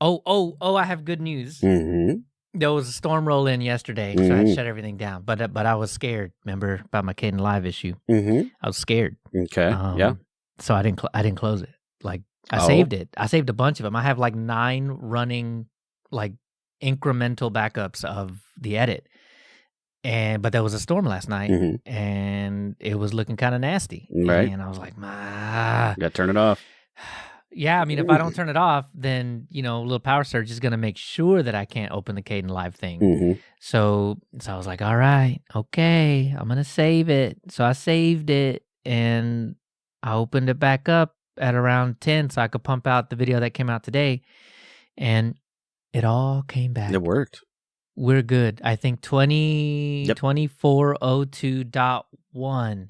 Oh! I have good news. Mm-hmm. There was a storm roll in yesterday, so I had to shut everything down. But I was scared. Remember about my KdenLive issue? Mm-hmm. I was scared. Okay. Yeah. So I didn't close it. Like I saved it. I saved a bunch of them. I have like 9 running, like incremental backups of the edit. But there was a storm last night, and it was looking kind of nasty. Right. And I was like, Got to turn it off. Yeah, I mean, if I don't turn it off, then, a little power surge is going to make sure that I can't open the KdenLive thing. Mm-hmm. So I was like, all right, okay, I'm going to save it. So I saved it, and I opened it back up at around 10 so I could pump out the video that came out today. And it all came back. It worked. We're good. I think 2402.1.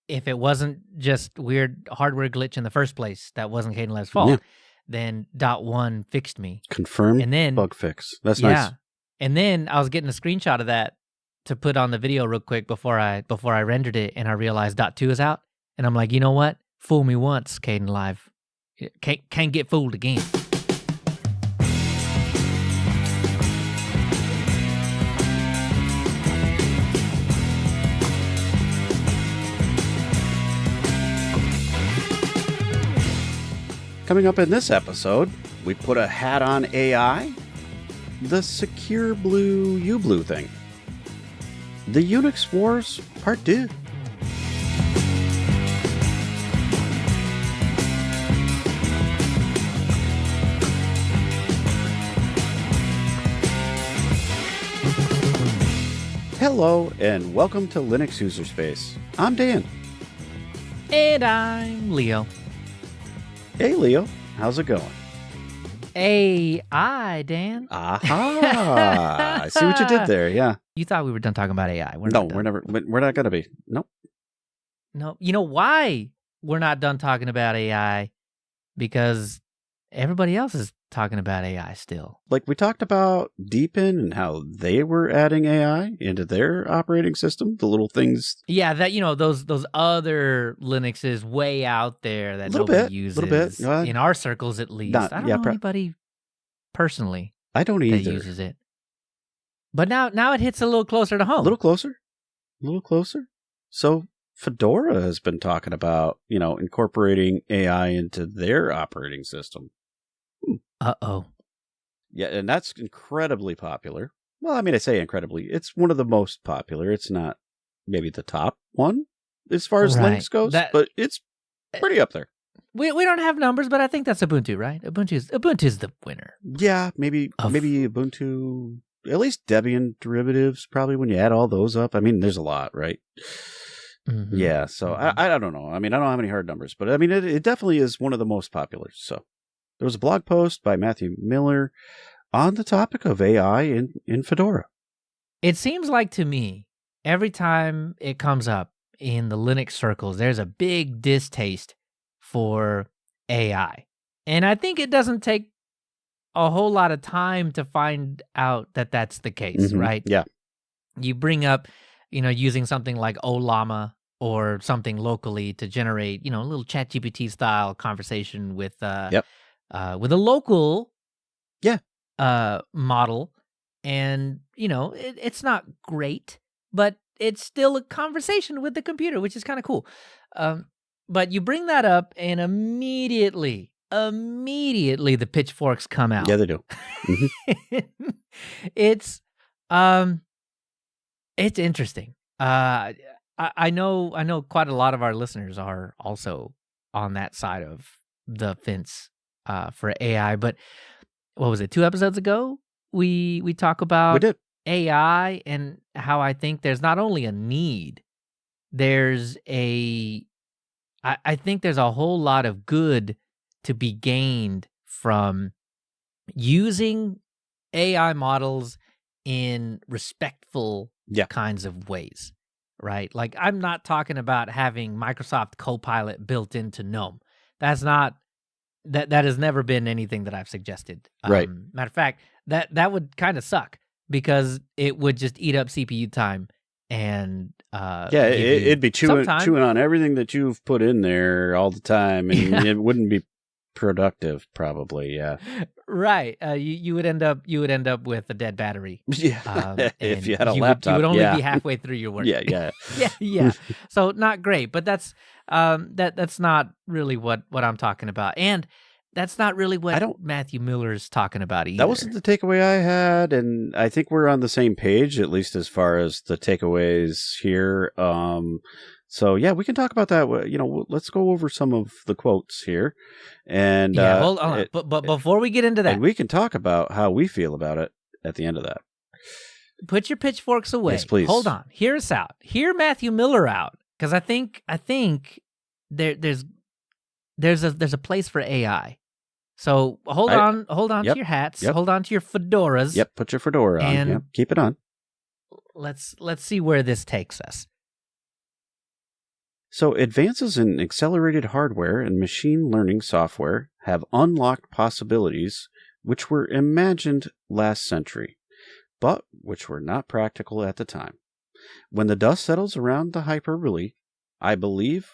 If it wasn't just weird hardware glitch in the first place, that wasn't KdenLive's fault, then .1 fixed me. Confirmed and then, bug fix. That's nice. And then I was getting a screenshot of that to put on the video real quick before I rendered it, and I realized .2 is out. And I'm like, you know what? Fool me once, KdenLive. Can't get fooled again. Coming up in this episode, we put a hat on AI, the Secureblue uBlue thing, the Unix Wars Part 2. Hello and welcome to Linux User Space. I'm Dan. And I'm Leo. Hey, Leo. How's it going? AI, Dan. Aha! I see what you did there. Yeah. You thought we were done talking about AI. We're not going to be. Nope. No. You know why we're not done talking about AI? Because everybody else is talking about AI still. Like we talked about Deepin and how they were adding AI into their operating system, the little things. Yeah, that those other Linuxes way out there that nobody uses. A little bit. In our circles, at least. I don't know anybody personally. I don't either. That uses it. But now it hits a little closer to home. A little closer. So Fedora has been talking about, incorporating AI into their operating system. Uh-oh. Yeah, and that's incredibly popular. Well, I mean, I say incredibly. It's one of the most popular. It's not maybe the top one as far as Linux goes, but it's pretty up there. We don't have numbers, but I think that's Ubuntu, right? Ubuntu's the winner. Yeah, maybe Ubuntu, at least Debian derivatives, probably when you add all those up. I mean, there's a lot, right? Mm-hmm. Yeah, so I don't know. I mean, I don't have any hard numbers, but I mean, it definitely is one of the most popular, so. There was a blog post by Matthew Miller on the topic of AI in Fedora. It seems like to me, every time it comes up in the Linux circles, there's a big distaste for AI. And I think it doesn't take a whole lot of time to find out that that's the case, right? Yeah. You bring up, using something like Ollama or something locally to generate, a little ChatGPT style conversation with with a local model. And, it's not great, but it's still a conversation with the computer, which is kind of cool. But you bring that up and immediately the pitchforks come out. Yeah, they do. Mm-hmm. It's interesting. I know quite a lot of our listeners are also on that side of the fence for AI, but what was it? 2 episodes ago, we talk about AI and how I think there's not only a need, I think there's a whole lot of good to be gained from using AI models in respectful kinds of ways, right? Like I'm not talking about having Microsoft Copilot built into GNOME. That's not. That has never been anything that I've suggested. Right. Matter of fact, that would kind of suck because it would just eat up CPU time and it'd be chewing on everything that you've put in there all the time, and it wouldn't be productive, probably. Yeah. Right. You would end up with a dead battery. Yeah. If you had a you laptop, would only be halfway through your work. Yeah. Yeah. So not great, but that's not really what I'm talking about, and that's not really what Matthew Miller's talking about either. That wasn't the takeaway I had, and I think we're on the same page, at least as far as the takeaways here. So yeah, we can talk about that. Let's go over some of the quotes here, and hold on. But before we get into that, and we can talk about how we feel about it at the end of that. Put your pitchforks away. Yes, please. Hold on. Hear us out. Hear Matthew Miller out, because I think there's a place for AI. So hold on to your hats. Yep. Hold on to your fedoras. Yep, put your fedora on. Yep, keep it on. Let's see where this takes us. So advances in accelerated hardware and machine learning software have unlocked possibilities which were imagined last century, but which were not practical at the time. When the dust settles around the hyperbole, I believe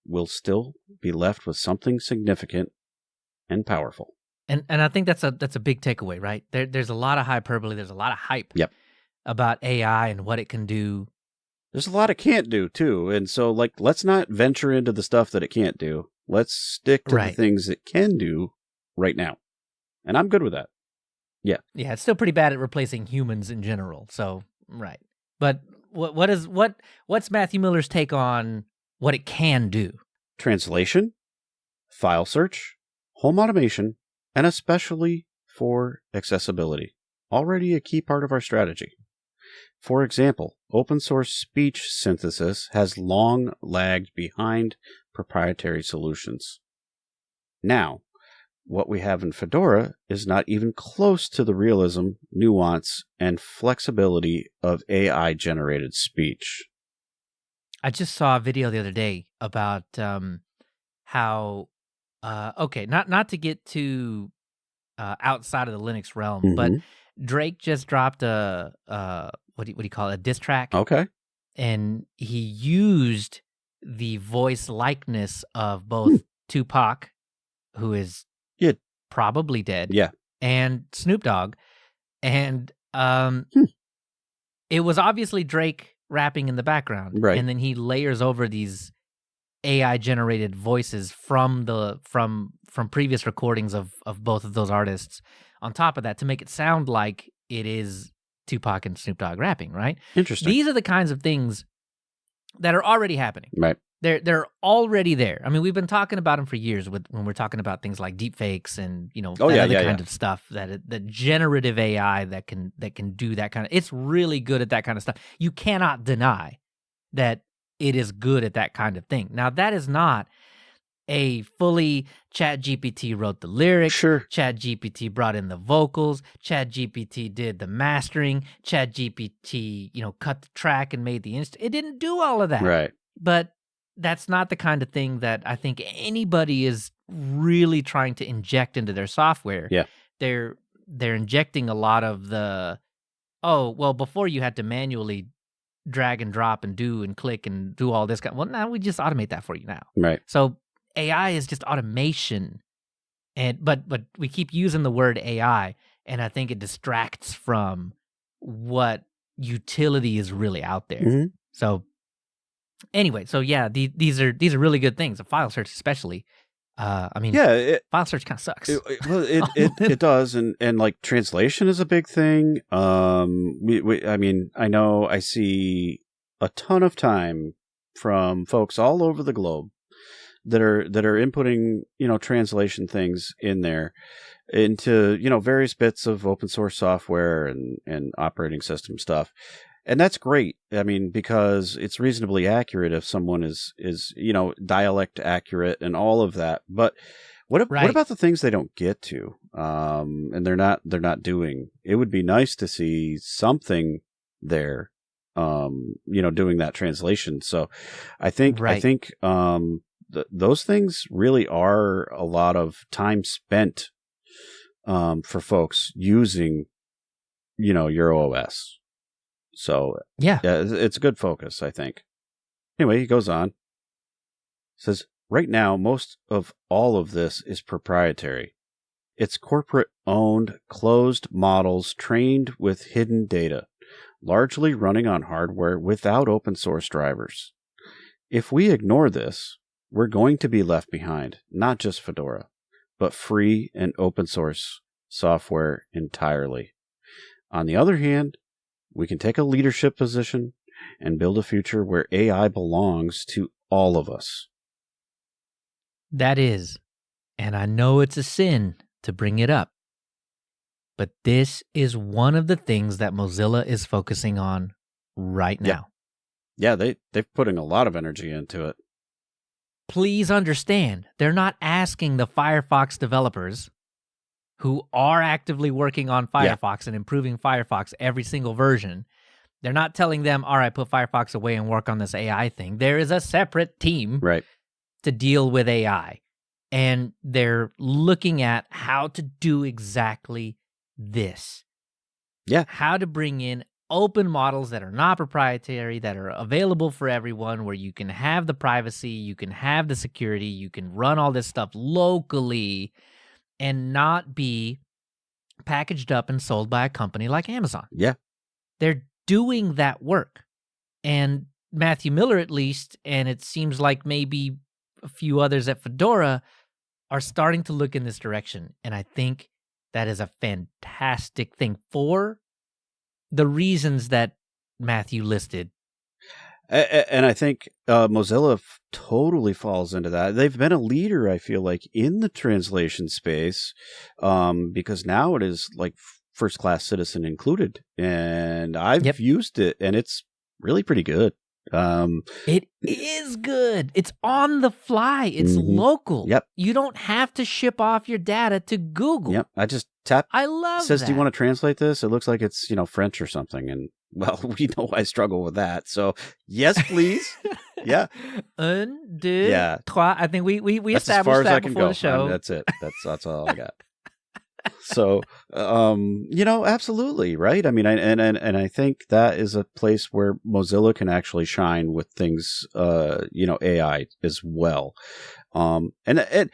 we'll still be left with something significant and powerful. And I think that's a big takeaway, right? There's a lot of hyperbole, there's a lot of hype about AI and what it can do. There's a lot it can't do too. And so let's not venture into the stuff that it can't do. Let's stick to the things it can do right now. And I'm good with that. Yeah. Yeah, it's still pretty bad at replacing humans in general. So, right. But what's Matthew Miller's take on what it can do? Translation, file search, home automation, and especially for accessibility. Already a key part of our strategy. For example, open source speech synthesis has long lagged behind proprietary solutions. Now, what we have in Fedora is not even close to the realism, nuance, and flexibility of AI-generated speech. I just saw a video the other day about how not to get too outside of the Linux realm, but Drake just dropped a what do you call it, a diss track? Okay. And he used the voice likeness of both Tupac, who is probably dead, and Snoop Dogg, and it was obviously Drake rapping in the background, right? And then he layers over these AI generated voices from previous recordings of both of those artists on top of that to make it sound like it is Tupac and Snoop Dogg rapping, right? Interesting. These are the kinds of things that are already happening. Right. They're already there. I mean, we've been talking about them for years when we're talking about things like deepfakes and kind of stuff, the generative AI that can do that kind of. It's really good at that kind of stuff. You cannot deny that it is good at that kind of thing. Now, that is not a fully ChatGPT wrote the lyrics, sure. ChatGPT brought in the vocals, ChatGPT did the mastering, ChatGPT, cut the track and made the It didn't do all of that. Right. But that's not the kind of thing that I think anybody is really trying to inject into their software. Yeah. They're injecting a lot of the, before you had to manually drag and drop and do and click and do all this kind. Well, now we just automate that for you now. Right. So AI is just automation, but we keep using the word AI, and I think it distracts from what utility is really out there. Mm-hmm. So anyway, these are really good things. A file search, especially. File search kind of sucks. It does, and like translation is a big thing. I know I see a ton of time from folks all over the globe that are inputting, translation things in there into, various bits of open source software and operating system stuff. And that's great. I mean, because it's reasonably accurate if someone is dialect accurate and all of that. But what about the things they don't get to? And they're not doing? It would be nice to see something there, doing that translation. So I think those things really are a lot of time spent for folks using, your OS. So it's a good focus, I think. Anyway, he goes on. Says, Right now, most of all of this is proprietary. It's corporate-owned, closed models trained with hidden data, largely running on hardware without open-source drivers. If we ignore this, we're going to be left behind, not just Fedora, but free and open-source software entirely. On the other hand, we can take a leadership position and build a future where AI belongs to all of us. That is, and I know it's a sin to bring it up, but this is one of the things that Mozilla is focusing on right now. Yeah, they're putting a lot of energy into it. Please understand, they're not asking the Firefox developers who are actively working on Firefox and improving Firefox every single version. They're not telling them, all right, put Firefox away and work on this AI thing. There is a separate team to deal with AI. And they're looking at how to do exactly this. Yeah. How to bring in open models that are not proprietary, that are available for everyone, where you can have the privacy, you can have the security, you can run all this stuff locally and not be packaged up and sold by a company like Amazon. Yeah. They're doing that work. And Matthew Miller, at least, and it seems like maybe a few others at Fedora, are starting to look in this direction. And I think that is a fantastic thing for the reasons that Matthew listed. And I think Mozilla totally falls into that. They've been a leader, I feel like, in the translation space, because now it is like first-class citizen included. And I've used it, and it's really pretty good. It is good. It's on the fly. It's local. Yep. You don't have to ship off your data to Google. Yep. I just tap. I love says, that. do you want to translate this? It looks like it's, French or something. And well, we know I struggle with that. So yes, please. Yeah. Un, deux, trois. I think we that's established as far as that I can before go. the show. That's it. That's all I got. So, absolutely, right? I mean, and I think that is a place where Mozilla can actually shine with things, AI as well. And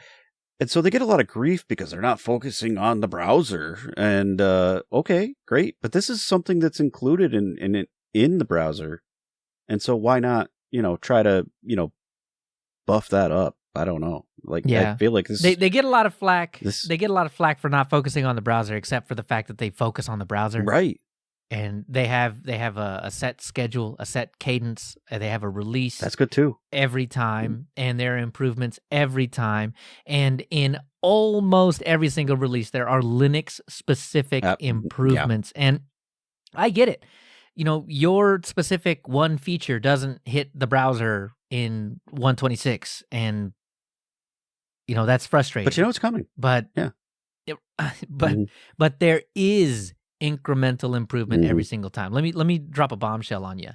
so they get a lot of grief because they're not focusing on the browser. And okay, great, but this is something that's included in the browser, and so why not, try to, buff that up? I don't know. I feel like this. They get a lot of flack. They get a lot of flack for not focusing on the browser, except for the fact that they focus on the browser, right? And they have a set schedule, a set cadence. They have a release. That's good too. Every time, and there are improvements every time. And in almost every single release, there are Linux specific improvements. Yeah. And I get it. Your specific one feature doesn't hit the browser in 126, and that's frustrating. But it's coming. But but there is incremental improvement every single time. Let me drop a bombshell on you.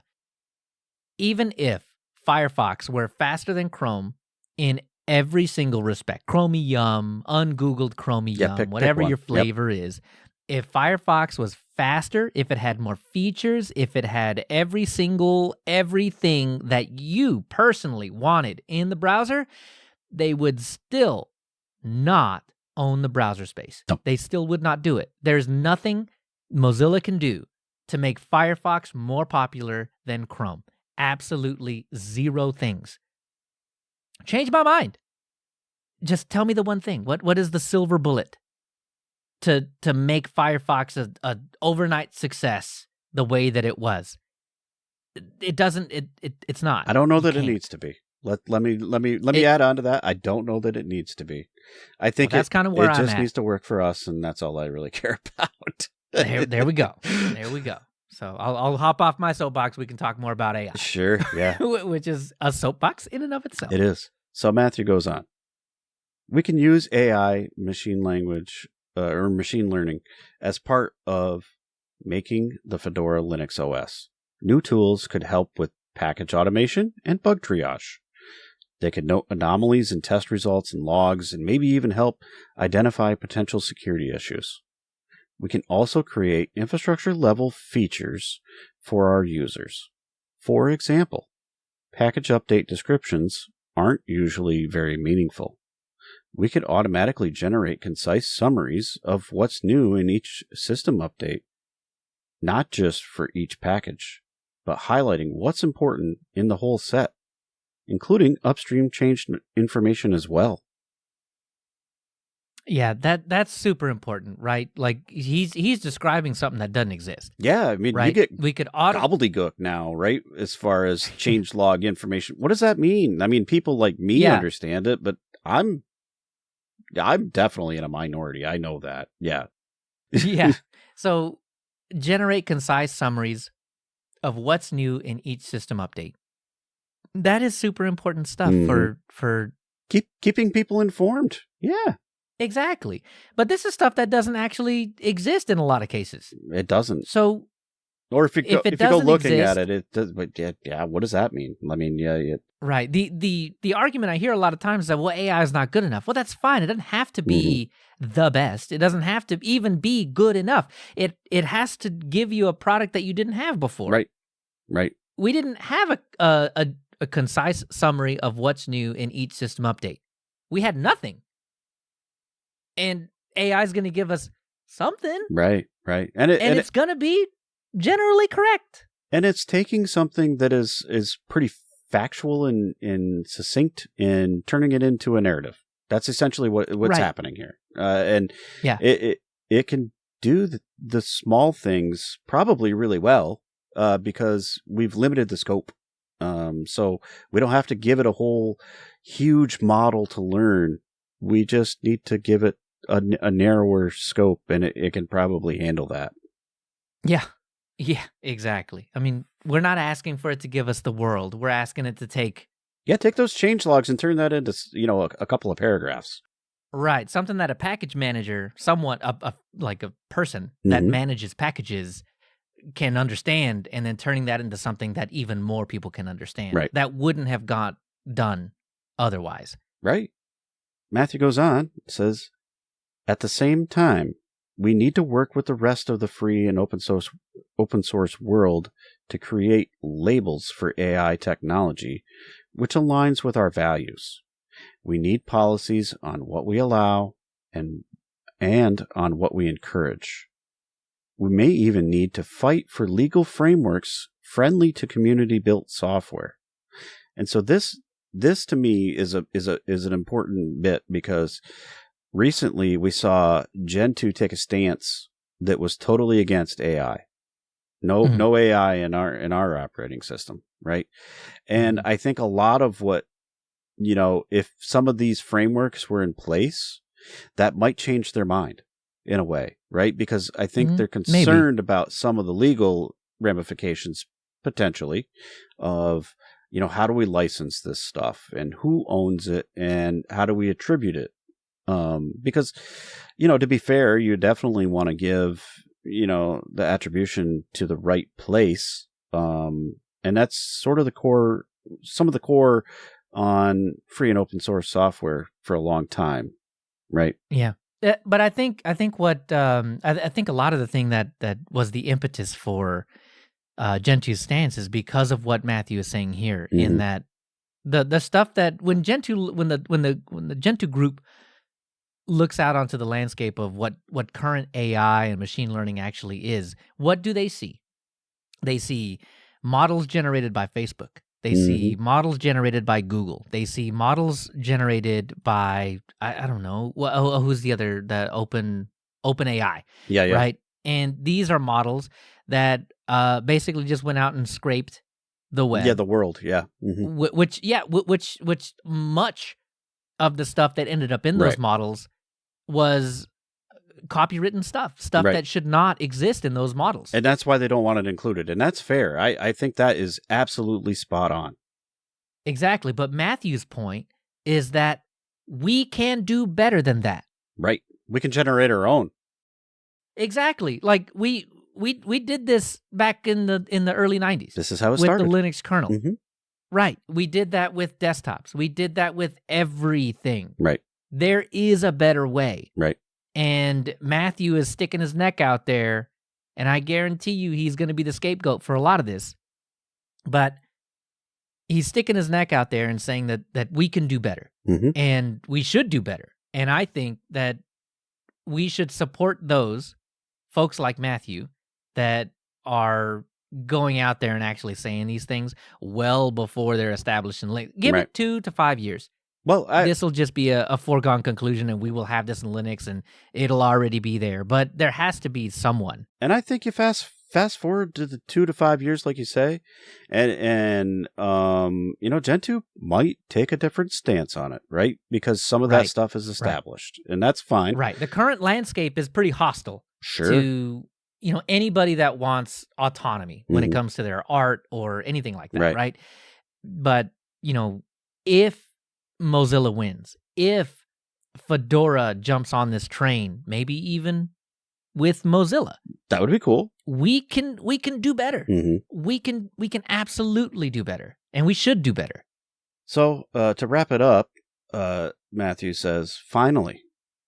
Even if Firefox were faster than Chrome in every single respect, Chromium, ungoogled Chromium, whatever your flavor is, if Firefox was faster, if it had more features, if it had everything that you personally wanted in the browser, they would still not own the browser space. No. They still would not do it. There's nothing Mozilla can do to make Firefox more popular than Chrome. Absolutely zero things. Change my mind. Just tell me the one thing. What is the silver bullet to make Firefox a overnight success the way that it was? It doesn't. It's not. I don't know that it needs to be. Let me add on to that. I don't know that it needs to be. I think that's kind of where it I'm just at. needs to work for us, and that's all I really care about. There we go. There we go. So I'll hop off my soapbox. We can talk more about AI. Sure, yeah. Which is a soapbox in and of itself. It is. So Matthew goes on. We can use AI, machine language, or machine learning as part of making the Fedora Linux OS. New tools could help with package automation and bug triage. They could note anomalies in test results and logs, and maybe even help identify potential security issues. We can also create infrastructure-level features for our users. For example, package update descriptions aren't usually very meaningful. We could automatically generate concise summaries of what's new in each system update, not just for each package, but highlighting what's important in the whole set, including upstream change information as well. Yeah, that's super important, right? Like he's describing something that doesn't exist. Yeah, I mean, right? You get we could gobbledygook now, right? As far as change log information, what does that mean? I mean, people like me understand it, but I'm definitely in a minority. I know that. Yeah. Yeah. So generate concise summaries of what's new in each system update. That is super important stuff for keeping people informed. Yeah. Exactly. But this is stuff that doesn't actually exist in a lot of cases. It doesn't. So or if you go looking exist, at it does, but yeah, what does that mean? I mean, yeah. Right. The argument I hear a lot of times is that, well, AI is not good enough. Well, that's fine. It doesn't have to be the best. It doesn't have to even be good enough. It has to give you a product that you didn't have before. Right. We didn't have a concise summary of what's new in each system update. We had nothing. And AI is going to give us something. Right. And it's going to be generally correct. And it's taking something that is pretty factual and succinct and turning it into a narrative. That's essentially what's happening here. And it can do the small things probably really well because we've limited the scope. So we don't have to give it a whole huge model to learn. We just need to give it a narrower scope, and it can probably handle that. Yeah, exactly. I mean, we're not asking for it to give us the world. We're asking it to take those change logs and turn that into a couple of paragraphs. Right, something that a package manager, somewhat like a person that manages packages, can understand, and then turning that into something that even more people can understand. Right. That wouldn't have got done otherwise. Right. Matthew goes on, says, at the same time, we need to work with the rest of the free and open source world to create labels for AI technology, which aligns with our values. We need policies on what we allow and on what we encourage. We may even need to fight for legal frameworks friendly to community-built software. And so this to me is an important bit, because recently we saw Gen 2 take a stance that was totally against AI. No AI in our operating system, right? And I think a lot of what, if some of these frameworks were in place, that might change their mind in a way, right? Because I think they're concerned about some of the legal ramifications potentially of, how do we license this stuff and who owns it and how do we attribute it? Because, to be fair, you definitely want to give, the attribution to the right place. And that's sort of some of the core on free and open source software for a long time. Right. Yeah. But I think what, I think a lot of the thing that was the impetus for Gen 2's stance is because of what Matthew is saying here, in that the stuff that when the Gen 2 group looks out onto the landscape of what current AI and machine learning actually is, what do they see? They see models generated by Facebook. They see models generated by Google. They see models generated by, I don't know, who's the other, the OpenAI. Yeah. Right? And these are models that basically just went out and scraped the web. Yeah, the world, yeah. Which much of the stuff that ended up in those models was copywritten stuff that should not exist in those models. And that's why they don't want it included. And that's fair. I think that is absolutely spot on. Exactly. But Matthew's point is that we can do better than that. Right. We can generate our own. Exactly. Like we did this back in the early 90s. This is how it started. With the Linux kernel. Right. We did that with desktops. We did that with everything. Right. There is a better way. Right. And Matthew is sticking his neck out there, and I guarantee you he's going to be the scapegoat for a lot of this. But he's sticking his neck out there and saying that we can do better, and we should do better. And I think that we should support those folks like Matthew that are going out there and actually saying these things well before they're established in Linux. Give it 2 to 5 years. Well, this will just be a foregone conclusion, and we will have this in Linux, and it'll already be there. But there has to be someone. And I think you fast forward to the 2 to 5 years, like you say, and Gentoo might take a different stance on it, right? Because some of that stuff is established, and that's fine. Right. The current landscape is pretty hostile to anybody that wants autonomy when it comes to their art or anything like that, right? But if Mozilla wins, if Fedora jumps on this train, maybe even with Mozilla, that would be cool. We can do better. We can absolutely do better, and we should do better. So to wrap it up, Matthew says, finally,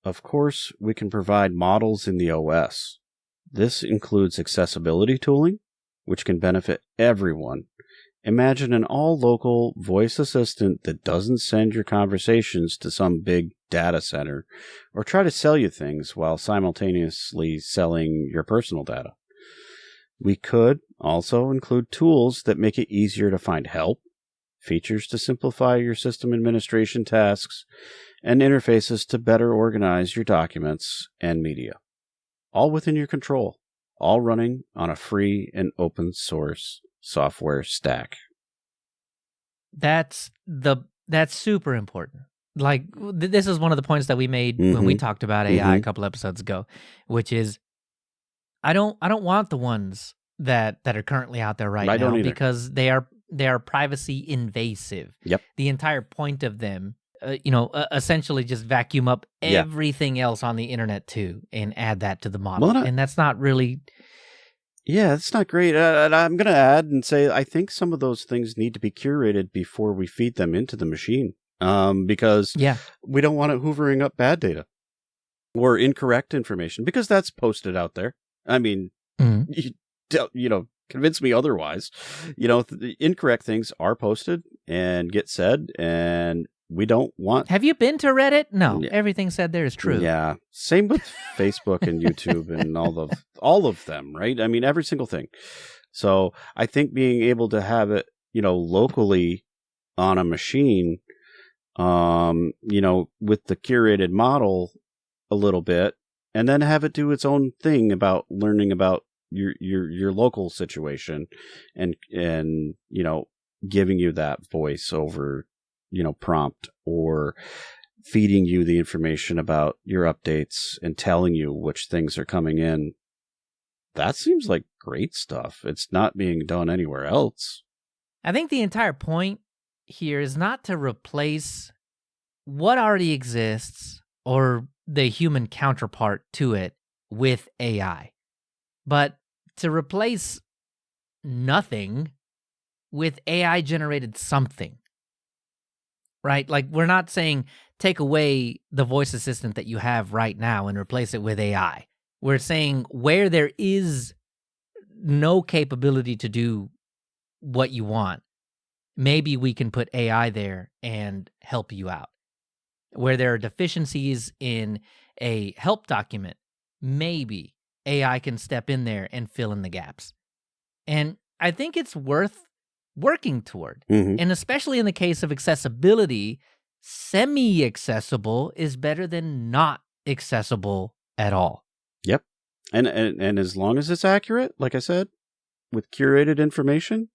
of course, we can provide models in the OS. This includes accessibility tooling, which can benefit everyone. Imagine an all-local voice assistant that doesn't send your conversations to some big data center or try to sell you things while simultaneously selling your personal data. We could also include tools that make it easier to find help, features to simplify your system administration tasks, and interfaces to better organize your documents and media. All within your control, all running on a free and open source software stack. That's super important. Like this is one of the points that we made when we talked about AI a couple episodes ago, which is I don't want the ones that are currently out there right now because they are privacy invasive. Yep. The entire point of them essentially just vacuum up everything else on the internet too and add that to the model. Well, and that's not really... Yeah, it's not great. And I'm going to add and say I think some of those things need to be curated before we feed them into the machine because we don't want it hoovering up bad data or incorrect information because that's posted out there. I mean, convince me otherwise. The incorrect things are posted and get said, and we don't want... Have you been to Reddit? No, everything said there is true. Yeah, same with Facebook and YouTube and all of them, right? I mean, every single thing. So I think being able to have it, locally on a machine, with the curated model a little bit, and then have it do its own thing about learning about your local situation and giving you that voice over prompt or feeding you the information about your updates and telling you which things are coming in. That seems like great stuff. It's not being done anywhere else. I think the entire point here is not to replace what already exists or the human counterpart to it with AI, but to replace nothing with AI-generated something. Right? Like, we're not saying take away the voice assistant that you have right now and replace it with AI. We're saying where there is no capability to do what you want, maybe we can put AI there and help you out. Where there are deficiencies in a help document, maybe AI can step in there and fill in the gaps. And I think it's worth working toward. And especially in the case of accessibility, semi-accessible is better than not accessible at all. Yep. And as long as it's accurate, like I said, with curated information,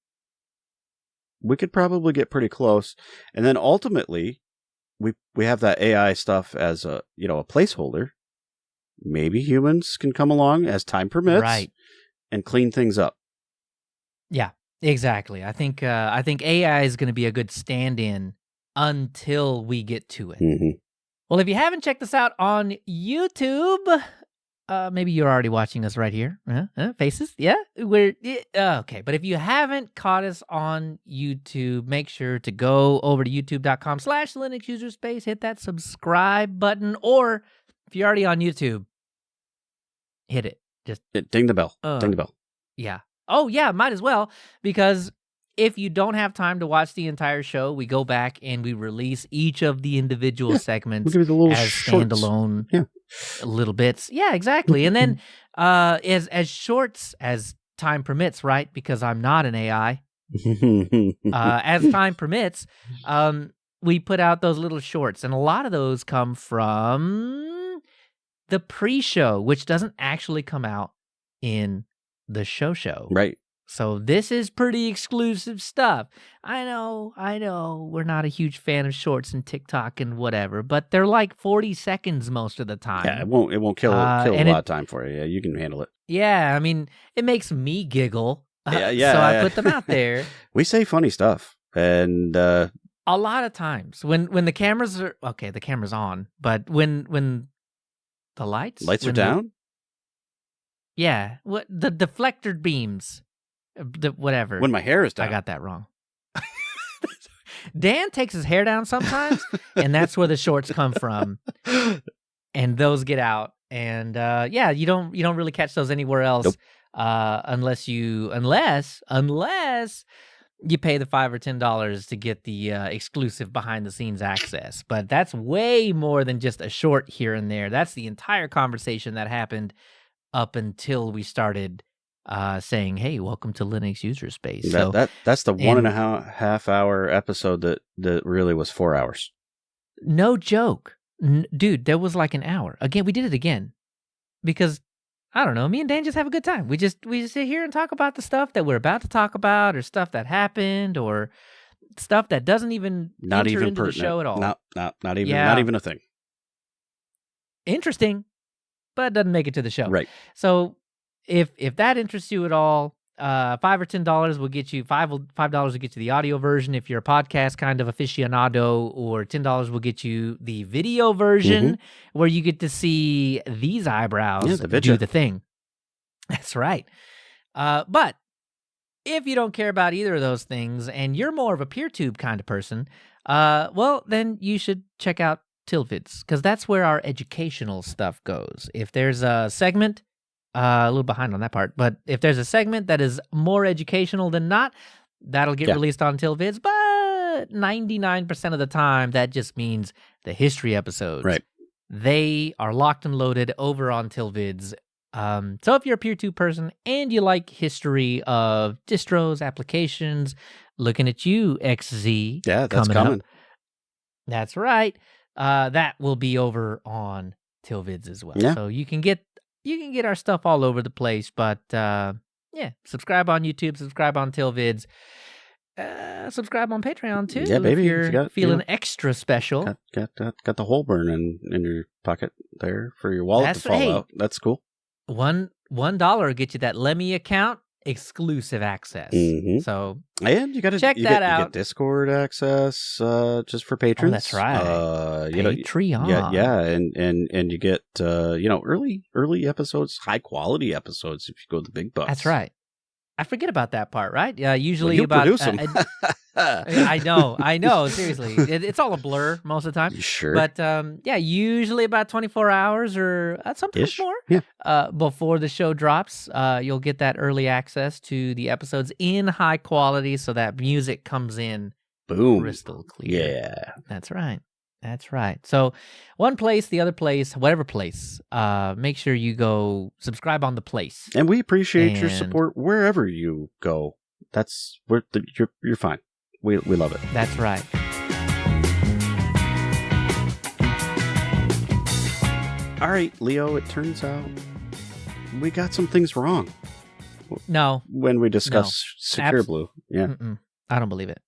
we could probably get pretty close. And then ultimately, we have that AI stuff as a placeholder. Maybe humans can come along as time permits and clean things up. Yeah. Exactly. I think AI is going to be a good stand-in until we get to it. Well, if you haven't checked us out on YouTube, maybe you're already watching us right here. Faces, yeah. Okay. But if you haven't caught us on YouTube, make sure to go over to youtube.com/LinuxUserspace, hit that subscribe button, or if you're already on YouTube, hit it. Just ding the bell. Ding the bell. Yeah. Oh, yeah, might as well, because if you don't have time to watch the entire show, we go back and we release each of the individual segments we'll give you the little as shorts. standalone Yeah. little bits. Yeah, exactly. And then as shorts as time permits, right? Because I'm not an AI. As time permits, we put out those little shorts, and a lot of those come from the pre-show, which doesn't actually come out in the show. Right. So this is pretty exclusive stuff. I know, we're not a huge fan of shorts and TikTok and whatever, but they're like 40 seconds most of the time. Yeah, it won't kill a lot of time for you. Yeah, you can handle it. Yeah, I mean, it makes me giggle. Yeah. So I put them out there. We say funny stuff, and a lot of times when the cameras are the camera's on, but when the lights are down. What the deflector beams, whatever. When my hair is down, I got that wrong. Dan takes his hair down sometimes, and that's where the shorts come from, and those get out, and you don't really catch those anywhere else. Nope. Unless you pay the $5 or $10 to get the exclusive behind the scenes access. But that's way more than just a short here and there. That's the entire conversation that happened up until we started saying, "Hey, welcome to Linux User Space." That's the 1.5 hour episode that really was 4 hours. No joke, dude. There was like an hour. Again, we did it again because. I don't know. Me and Dan just have a good time. We just sit here and talk about the stuff that we're about to talk about, or stuff that happened, or stuff that doesn't even enter into the show at all. Not even a thing. Interesting, but doesn't make it to the show. Right. So if that interests you at all, $5 or $10 will get you $5 will get you the audio version if you're a podcast kind of aficionado, or $10 will get you the video version where you get to see these eyebrows do the thing. That's right. But if you don't care about either of those things and you're more of a PeerTube kind of person, well, then you should check out Tilvids, because that's where our educational stuff goes. If there's a segment, a little behind on that part, but if there's a segment that is more educational than not, that'll get released on Tilvids. But 99% of the time, that just means the history episodes. Right. They are locked and loaded over on Tilvids. So if you're a PeerTube person and you like history of distros, applications, looking at you, XZ. Yeah, that's coming. Up. That's right. That will be over on Tilvids as well. Yeah. So you can get our stuff all over the place, but subscribe on YouTube, subscribe on Tilvids, subscribe on Patreon too. Yeah, baby. If you're feeling extra special. Got the hole burn in your pocket there for your wallet to fall out. That's cool. $1 will get you that Lemmy account exclusive access. So and you got to check that out. You get Discord access just for patrons. Oh, that's right. Patreon. Yeah, and you get early episodes, high quality episodes if you go to the big bucks. That's right. I forget about that part, right? Yeah, usually you about. Produce them. I know. Seriously, it's all a blur most of the time. Sure. But usually about 24 hours or sometimes more. Yeah. Before the show drops, you'll get that early access to the episodes in high quality, so that music comes in crystal clear. Yeah. That's right. So one place, the other place, whatever place, make sure you go subscribe on the place. And we appreciate your support wherever you go. You're fine. We love it. That's right. All right, Leo, it turns out we got some things wrong. No. When we discuss Secureblue. Yeah. Mm-mm. I don't believe it.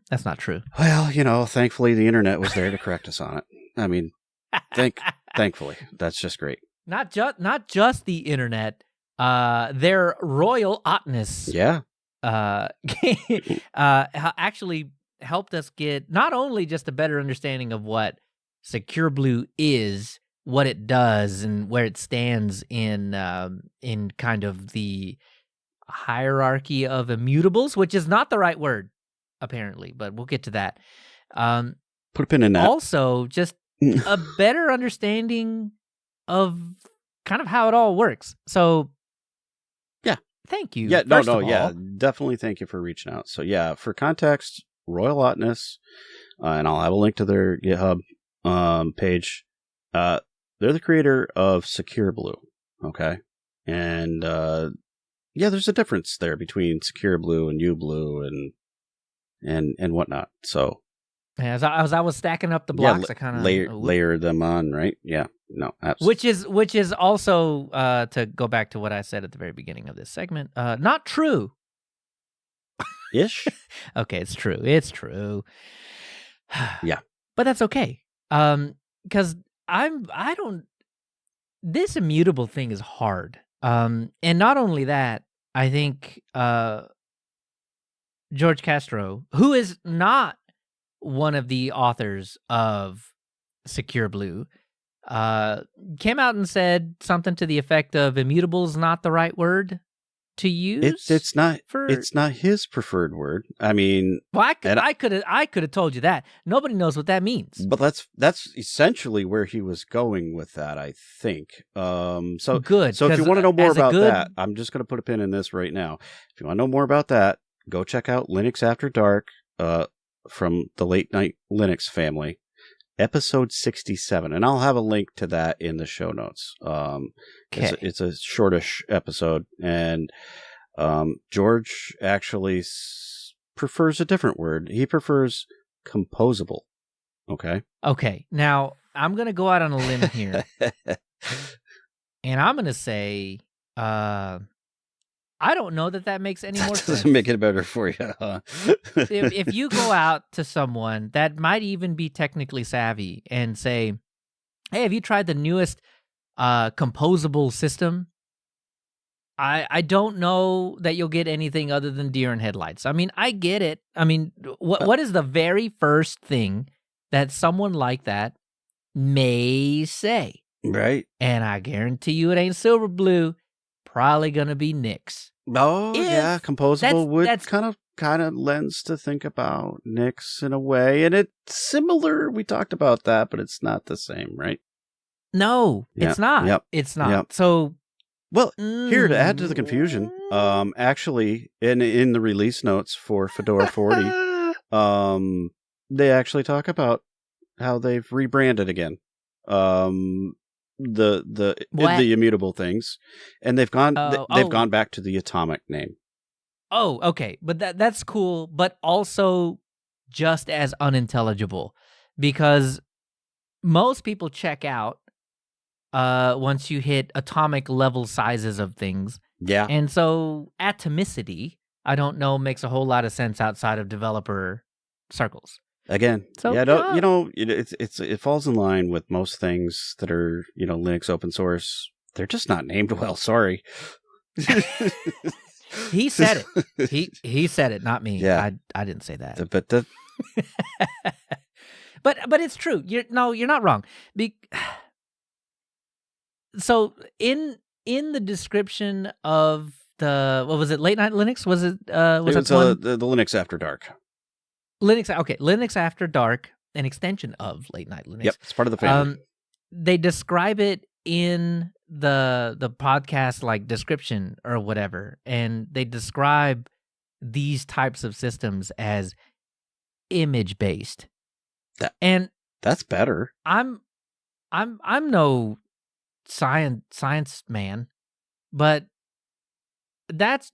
That's not true. Well, thankfully the internet was there to correct us on it. I mean, thankfully. That's just great. Not just the internet. Their RoyalOughtness. Yeah. Actually helped us get not only just a better understanding of what Secureblue is, what it does, and where it stands in kind of the hierarchy of immutables, which is not the right word, apparently, but we'll get to that. Put a pin in that. Also, just a better understanding of kind of how it all works. So, thank you. Yeah, First no, of yeah, all. definitely thank you for reaching out. So yeah, for context, RoyalOughtness, and I'll have a link to their GitHub page. They're the creator of Secureblue, okay? And yeah, there's a difference there between Secureblue and uBlue and whatnot. So Yeah, as I was stacking up the blocks, I kind of layer them on, right? Yeah, no, absolutely. which is also to go back to what I said at the very beginning of this segment, not true. Ish. Okay, it's true. It's true. Yeah, but that's okay. Because I don't. This immutable thing is hard. And not only that, I think George Castro, who is not one of the authors of Secureblue, came out and said something to the effect of "immutable is not the right word to use." it's not his preferred word. I mean, well, I could have told you that. Nobody knows what that means. But that's essentially where he was going with that, I think. So good. So if you want to know more about that, I'm just going to put a pin in this right now. If you want to know more about that, go check out Linux After Dark from the Late Night Linux family, episode 67, and I'll have a link to that in the show notes. It's a shortish episode, and George actually prefers a different word. He prefers composable. Okay. Now, I'm going to go out on a limb here, and I'm going to say I don't know that makes any more sense. Doesn't make it better for you, huh? if you go out to someone that might even be technically savvy and say, hey, have you tried the newest composable system? I don't know that you'll get anything other than deer in headlights. I mean, I get it. I mean, what is the very first thing that someone like that may say? Right. And I guarantee you it ain't Silverblue. Probably going to be Nix. Oh, yeah. Composable would kind of lends to think about Nix in a way. And it's similar. We talked about that, but it's not the same, right? No, it's not. Yep. It's not. Yep. So, well, here to add to the confusion, actually, in the release notes for Fedora 40, they actually talk about how they've rebranded again. The immutable things, and they've gone back to the atomic name. Oh, okay, but that's cool, but also just as unintelligible, because most people check out once you hit atomic level sizes of things. Yeah, and so atomicity, I don't know, makes a whole lot of sense outside of developer circles. Again, so, it falls in line with most things that are, Linux open source. They're just not named well. Sorry. He said it. He said it, not me. Yeah. I didn't say that. But it's true. You're not wrong. So in the description of the, what was it, Late Night Linux? Was it? The Linux After Dark. Linux After Dark, an extension of Late Night Linux. Yep, it's part of the family. They describe it in the podcast like description or whatever, and they describe these types of systems as image based. And that's better. I'm no science man, but that's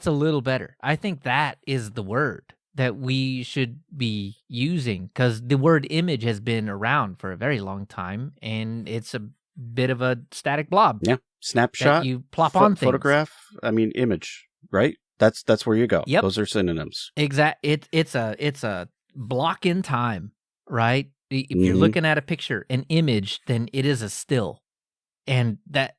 a little better. I think that is the word that we should be using, because the word image has been around for a very long time, and it's a bit of a static blob. Yeah, snapshot. You plop on things. Photograph. I mean, image. Right. That's where you go. Yep. Those are synonyms. Exactly. It's a block in time, right? If you're looking at a picture, an image, then it is a still, and that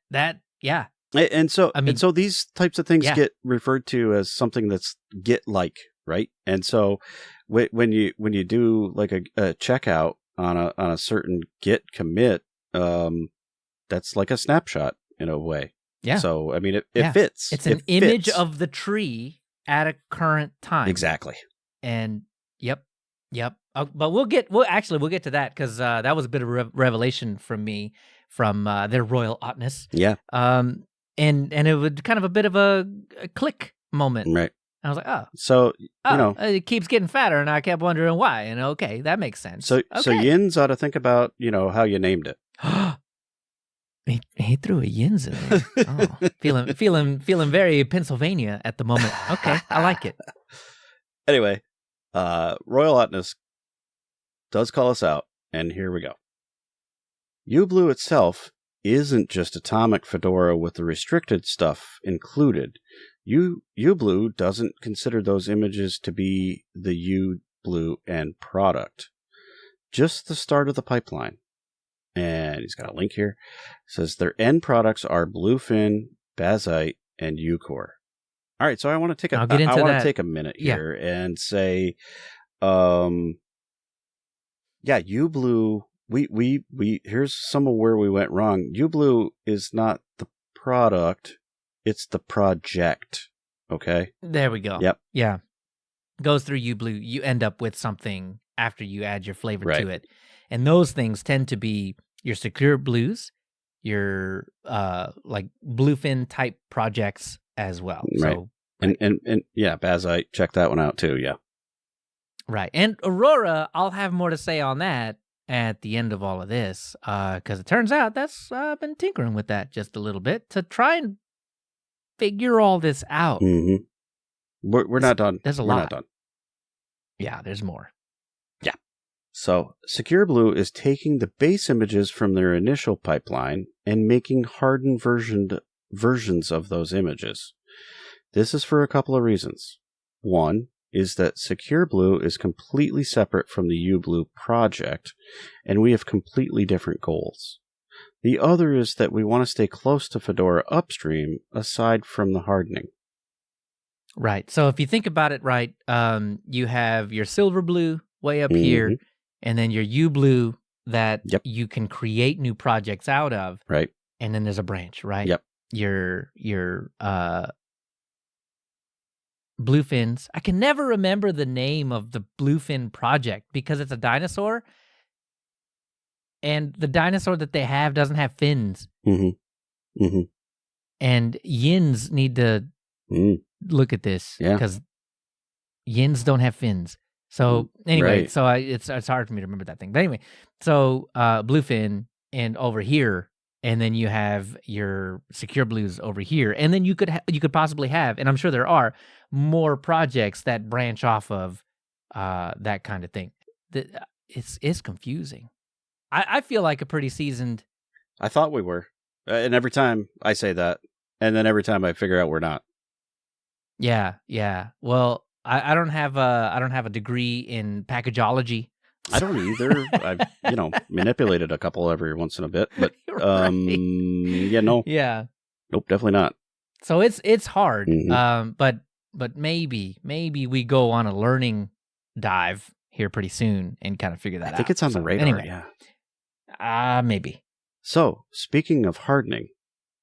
yeah. And so these types of things get referred to as something that's Git-like, right? And so when you do like a checkout on a certain Git commit, that's like a snapshot in a way. Yeah. So I mean, it fits. It's an image of the tree at a current time. Exactly. And yep. But we'll get to that, because that was a bit of revelation from me from their RoyalOughtness. Yeah. and it was kind of a bit of a click moment. Right. I was like, oh. So, it keeps getting fatter, and I kept wondering why. And okay, that makes sense. So Yins ought to think about, how you named it. He threw a Yins in there. Oh, feeling very Pennsylvania at the moment. Okay, I like it. Anyway, RoyalOughtness does call us out, and here we go. XKBLue itself isn't just atomic Fedora with the restricted stuff included. XKBLue doesn't consider those images to be the XKBLue end product, just the start of the pipeline. And he's got a link here. It says their end products are Bluefin, Advait, and Ucore. All right, so I want to take a minute here and say, XKBLue. We here's some of where we went wrong. XKBLue is not the product. It's the project, okay? There we go. Yep. Yeah. Goes through XKBLue. You end up with something after you add your flavor to it. And those things tend to be your Secureblues, your like Bluefin type projects as well. Right. So, and Advait, check that one out too, yeah. Right. And Aurora, I'll have more to say on that at the end of all of this, because it turns out that's been tinkering with that just a little bit to try and figure all this out. Mm-hmm. We're not done. There's a lot. lot. We're not done. Yeah, there's more. Yeah. So Secureblue is taking the base images from their initial pipeline and making hardened versions of those images. This is for a couple of reasons. One is that Secureblue is completely separate from the XKBLue project, and we have completely different goals. The other is that we want to stay close to Fedora upstream, aside from the hardening. Right. So if you think about it right, you have your Silverblue way up here, and then your XKBLue that you can create new projects out of. Right. And then there's a branch, right? Yep. Your Bluefins. I can never remember the name of the Bluefin project because it's a dinosaur. And the dinosaur that they have doesn't have fins. Mm-hmm. Mm-hmm. And Yins need to look at this because Yins don't have fins. So anyway, so it's hard for me to remember that thing. But anyway, so Bluefin and over here, and then you have your Secureblues over here, and then you could possibly have, and I'm sure there are more projects that branch off of that kind of thing. It's confusing. I feel like a pretty seasoned. I thought we were, and every time I say that, and then every time I figure out we're not. Yeah. Well, I don't have a degree in packageology. I don't either. I've manipulated a couple every once in a bit, but nope, definitely not. So it's hard. But maybe we go on a learning dive here pretty soon and kind of figure that out. I think it's on the radar. Anyway, maybe. So speaking of hardening,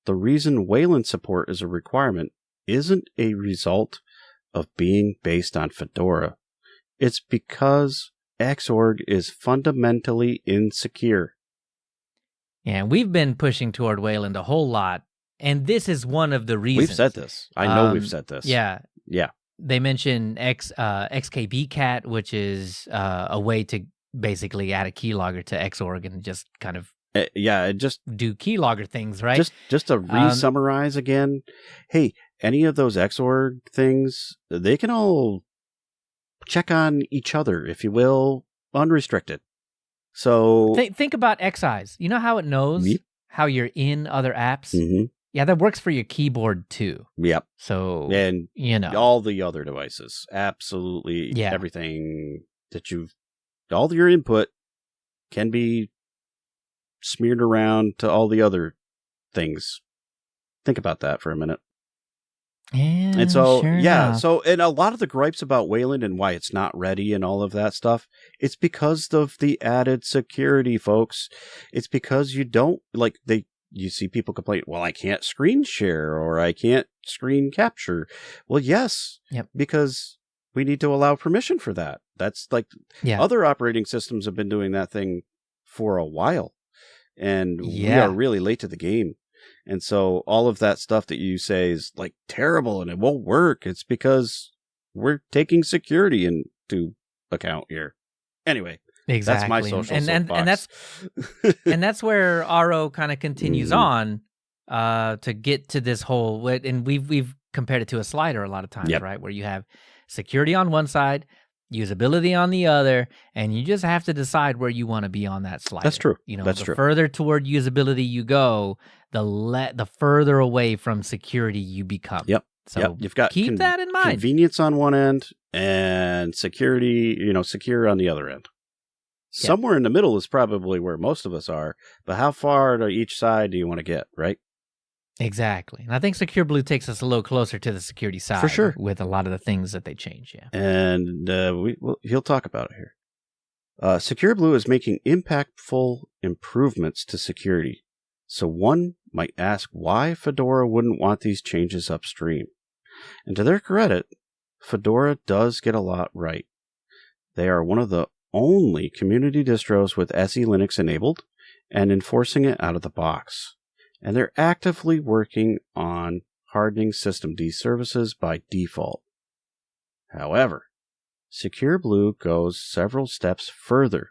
the reason Wayland support is a requirement isn't a result of being based on Fedora. It's because Xorg is fundamentally insecure. Yeah, we've been pushing toward Wayland a whole lot, and this is one of the reasons. We've said this. I know we've said this. Yeah. Yeah. They mention xkbcat, which is a way to basically add a keylogger to Xorg and just kind of just do keylogger things, right? Just to re-summarize again, hey, any of those Xorg things, they can all check on each other, if you will, unrestricted. So think about XIs. You know how it knows how you're in other apps? Mm-hmm. Yeah, that works for your keyboard too. Yep. So, and all the other devices, absolutely everything that all your input can be smeared around to all the other things. Think about that for a minute. Yeah, and so, sure enough. So, and a lot of the gripes about Wayland and why it's not ready and all of that stuff, it's because of the added security, folks. It's because you see people complain, well, I can't screen share or I can't screen capture. Well, yes, because we need to allow permission for that. That's other operating systems have been doing that thing for a while. And we are really late to the game. And so all of that stuff that you say is like terrible and it won't work, it's because we're taking security into account here. Anyway, Exactly. that's my social soapbox. And that's where RO kind of continues on to get to this whole, and we've compared it to a slider a lot of times, right? Where you have security on one side, usability on the other, and you just have to decide where you want to be on that slider. That's true. You know, That's the true. further toward usability you go, the further away from security you become. So you've got keep that in mind. Convenience on one end and security, secure on the other end. Somewhere in the middle is probably where most of us are, but how far to each side do you want to get, right? Exactly. And I think Secureblue takes us a little closer to the security side. For sure. With a lot of the things that they change, And he'll talk about it here. Secureblue is making impactful improvements to security. So one might ask why Fedora wouldn't want these changes upstream. And to their credit, Fedora does get a lot right. They are one of the only community distros with SE Linux enabled and enforcing it out of the box. And they're actively working on hardening systemd services by default. However, Secureblue goes several steps further,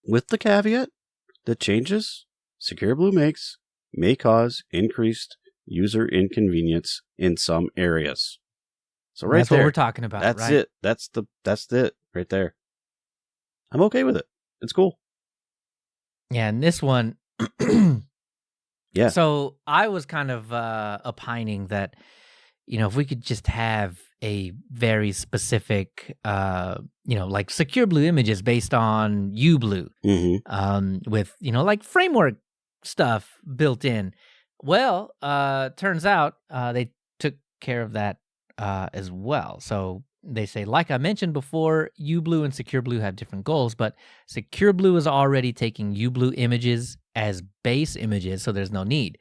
with the caveat that changes Secureblue makes may cause increased user inconvenience in some areas. So right that's there, what we're talking about. That's right? it. That's it right there. I'm okay with it. It's cool. Yeah, and this one, yeah. So I was kind of opining that, if we could just have a very specific, like Secureblue images based on uBlue, with, like framework stuff built in. Well, turns out they took care of that as well. So they say, like I mentioned before, uBlue and Secureblue have different goals, but Secureblue is already taking uBlue images as base images, so there's no need.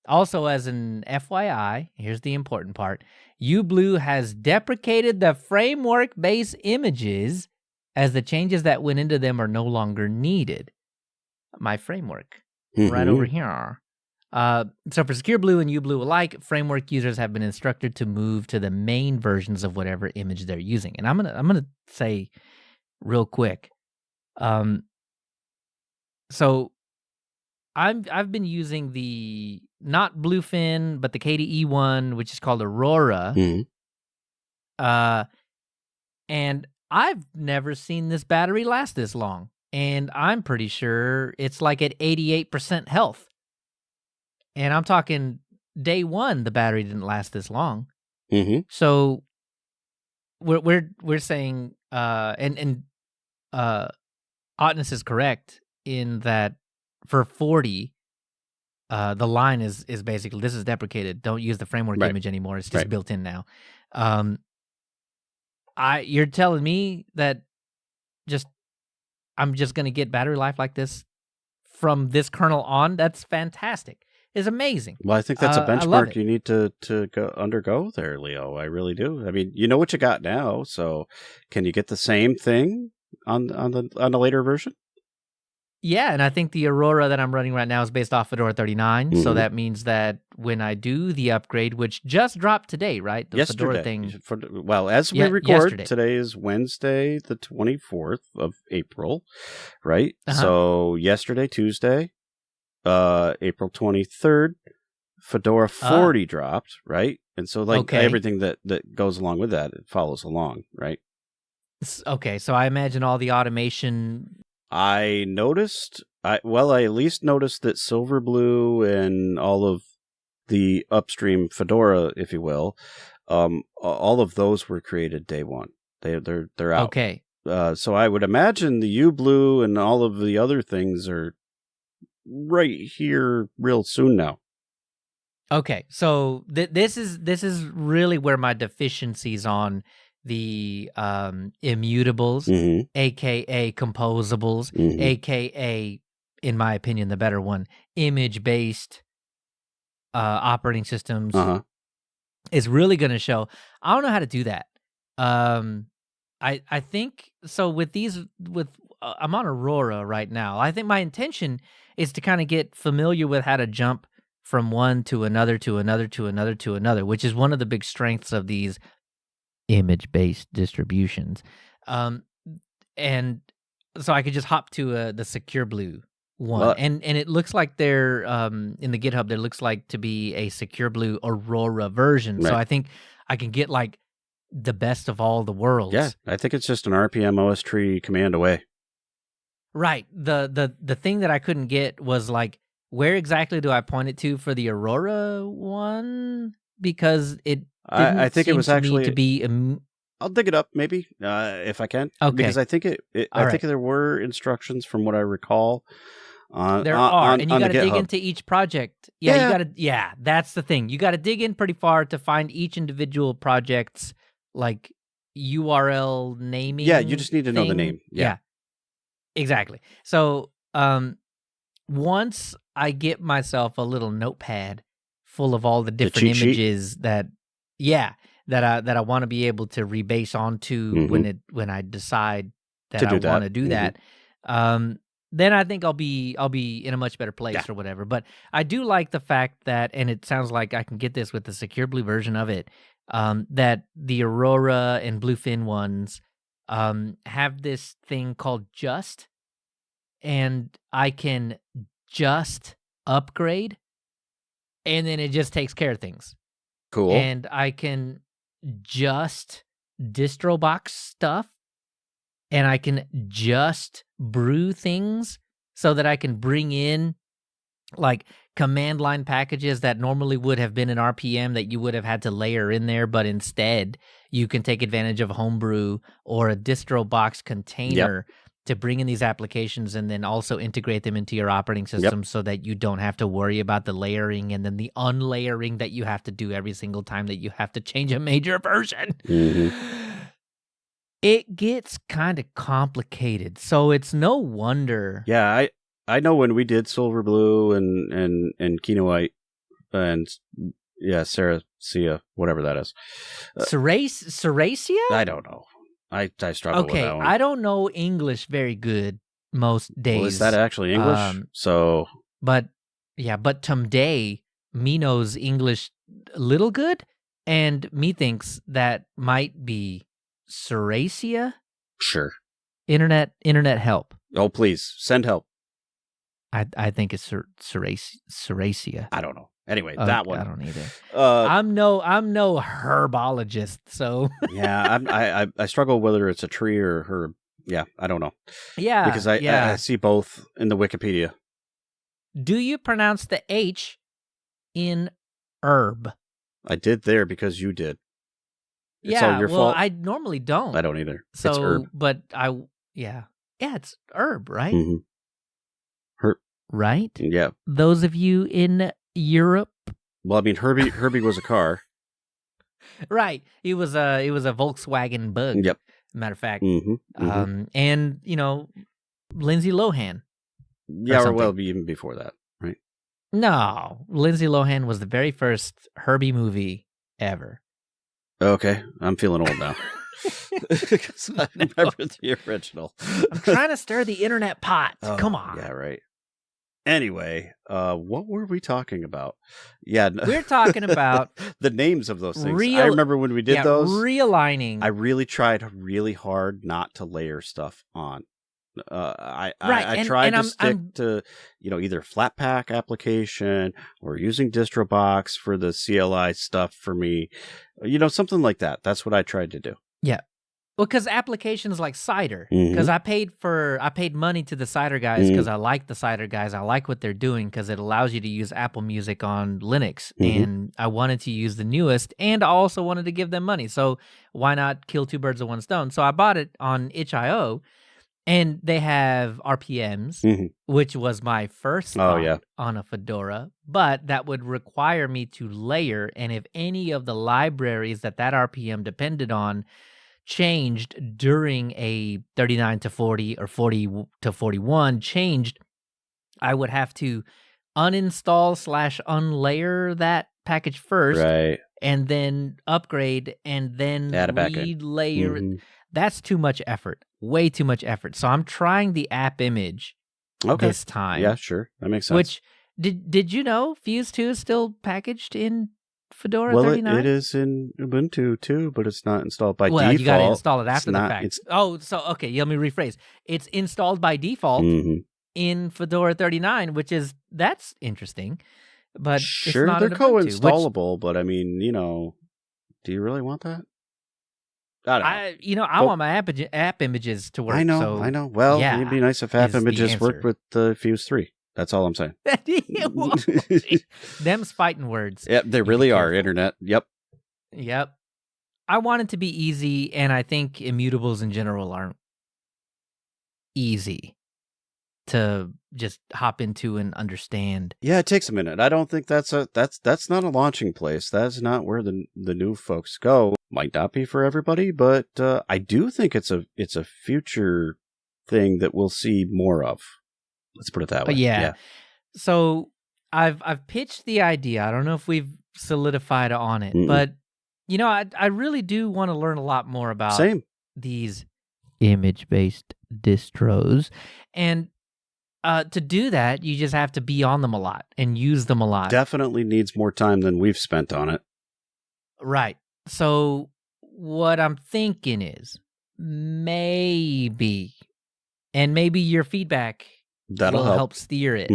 Also, as an FYI, here's the important part, uBlue has deprecated the framework base images as the changes that went into them are no longer needed. My framework, right over here. So for Secureblue and uBlue alike, framework users have been instructed to move to the main versions of whatever image they're using. And I'm gonna say real quick. So I've been using the not Bluefin, but the KDE one, which is called Aurora. And I've never seen this battery last this long. And I'm pretty sure it's like at 88% health. And I'm talking day one, the battery didn't last this long. So we're saying, and Oughtness is correct in that for 40, the line is basically, this is deprecated. Don't use the framework image anymore. It's just built in now. You're telling me that I'm just going to get battery life like this from this kernel on? That's fantastic. It's amazing. Well, I think that's a benchmark you need to undergo there, Leo. I really do. I mean, you know what you got now, so can you get the same thing on the later version? Yeah, and I think the Aurora that I'm running right now is based off Fedora 39, so that means that when I do the upgrade, which just dropped today, right? The yesterday. Fedora thing. Well, as we record, today is Wednesday, the 24th of April, right? So yesterday, Tuesday, April 23rd, Fedora 40 dropped, right? And so everything that goes along with that, it follows along, right? Okay, so I imagine all the automation. I at least noticed that Silverblue and all of the upstream Fedora, if you will, all of those were created day one. They're out. Okay. So I would imagine the uBlue and all of the other things are right here real soon now. Okay, so this is really where my deficiencies on the immutables, aka composables, aka, in my opinion, the better one, image-based operating systems is really going to show. I don't know how to do that. I think so with these I'm on Aurora right now. I think my intention is to kind of get familiar with how to jump from one to another to another to another to another, which is one of the big strengths of these image-based distributions. And so I could just hop to the Secureblue one. Well, and it looks like they're in the GitHub, there looks like to be a Secureblue Aurora version. Right. So I think I can get like the best of all the worlds. Yeah, I think it's just an RPM OS tree command away. Right. The thing that I couldn't get was like, where exactly do I point it to for the Aurora one? Because it didn't I think seem it was to actually me to be I'll dig it up maybe if I can. Okay. Because I think I think there were instructions from what I recall. There are, and you got to dig GitHub. into each project. Yeah, you got to. Yeah, that's the thing. You got to dig in pretty far to find each individual project's like URL naming. Yeah, you just need to know the name. Yeah, exactly. So once I get myself a little notepad full of all the different images that I want to be able to rebase onto when I decide that I want to do that. Then I think I'll be in a much better place or whatever. But I do like the fact that, and it sounds like I can get this with the Secureblue version of it, that the Aurora and Bluefin ones have this thing called just, and I can just upgrade, and then it just takes care of things. Cool. And I can just distro box stuff, and I can just brew things so that I can bring in like command line packages that normally would have been in RPM that you would have had to layer in there, but instead you can take advantage of Homebrew or a distro box container to bring in these applications and then also integrate them into your operating system so that you don't have to worry about the layering and then the unlayering that you have to do every single time that you have to change a major version. It gets kind of complicated, so it's no wonder. Yeah, I know when we did Silverblue and Kino White and Saracia, whatever that is. Saracia? I don't know. I struggle with that one. I don't know English very good most days. Well, is that actually English? But Tomday, me knows English a little good, and me thinks that might be Saracia? Sure. Internet help. Oh, please, send help. I think it's Saracia. I don't know. Anyway, that one. I don't either. I'm no herbologist, so yeah, I struggle whether it's a tree or herb. Yeah, I don't know. Yeah, because I see both in the Wikipedia. Do you pronounce the H in herb? I did there because you did. It's all your fault. I normally don't. I don't either. So, it's herb. But it's herb, right? Mm-hmm. Herb, right? Yeah. Those of you in Europe. Well, I mean, Herbie was a car. Right. It was a Volkswagen Bug. Yep. Matter of fact. And Lindsay Lohan. Yeah, or well, even before that, right? No, Lindsay Lohan was the very first Herbie movie ever. Okay, I'm feeling old now. Because I remember the original. I'm trying to stir the internet pot. Come on. Yeah, right. Anyway, what were we talking about? Yeah, we're talking about the names of those things. I remember when we did those. Realigning. I really tried really hard not to layer stuff on. I tried to stick to either Flatpak application or using DistroBox for the CLI stuff for me, something like that. That's what I tried to do. Yeah, well, because applications like Cider, because I paid money to the Cider guys because I like the Cider guys. I like what they're doing because it allows you to use Apple Music on Linux, and I wanted to use the newest, and I also wanted to give them money. So why not kill two birds with one stone? So I bought it on itch.io. And they have RPMs, which was my first thought on a Fedora, but that would require me to layer. And if any of the libraries that RPM depended on changed during a 39 to 40 or 40 to 41 changed, I would have to uninstall/unlayer that package first, right, and then upgrade and then relayer it. That's too much effort. Way too much effort. So I'm trying the app image this time. Yeah, sure. That makes sense. Which Did you know Fuse 2 is still packaged in Fedora Well, 39? it is in Ubuntu too, but it's not installed by Well, default. you got to install it after the not- fact. Oh, so okay, let me rephrase. It's installed by default in Fedora 39, that's interesting. But sure, it's not they're in Ubuntu, co-installable, but I mean, do you really want that? I don't know. I want my app images to work. I know, so, I know. Well, yeah, it'd be nice if app images worked with the Fuse 3. That's all I'm saying. Them's fighting words. Yep, they really are. Internet. Yep. I want it to be easy, and I think immutables in general aren't easy to just hop into and understand. Yeah, it takes a minute. I don't think that's not a launching place. That's not where the new folks go. Might not be for everybody, but I do think it's a future thing that we'll see more of. Let's put it that way. Yeah. So I've pitched the idea. I don't know if we've solidified on it, but I really do want to learn a lot more about these image-based distros, and to do that, you just have to be on them a lot and use them a lot. Definitely needs more time than we've spent on it. Right. So what I'm thinking is maybe your feedback will help steer it.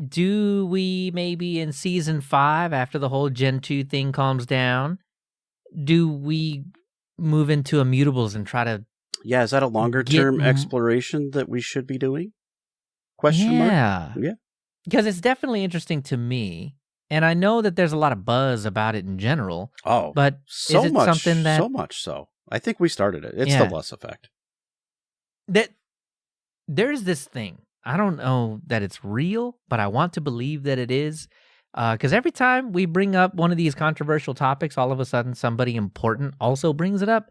Do we maybe in season 5, after the whole Gen 2 thing calms down, do we move into immutables and try to... Yeah, is that a longer-term exploration that we should be doing? Question mark? Yeah. Because it's definitely interesting to me, and I know that there's a lot of buzz about it in general. Oh, but so is it much, something that... So much so. I think we started it. It's the Lus effect. There's this thing. I don't know that it's real, but I want to believe that it is. Because every time we bring up one of these controversial topics, all of a sudden somebody important also brings it up.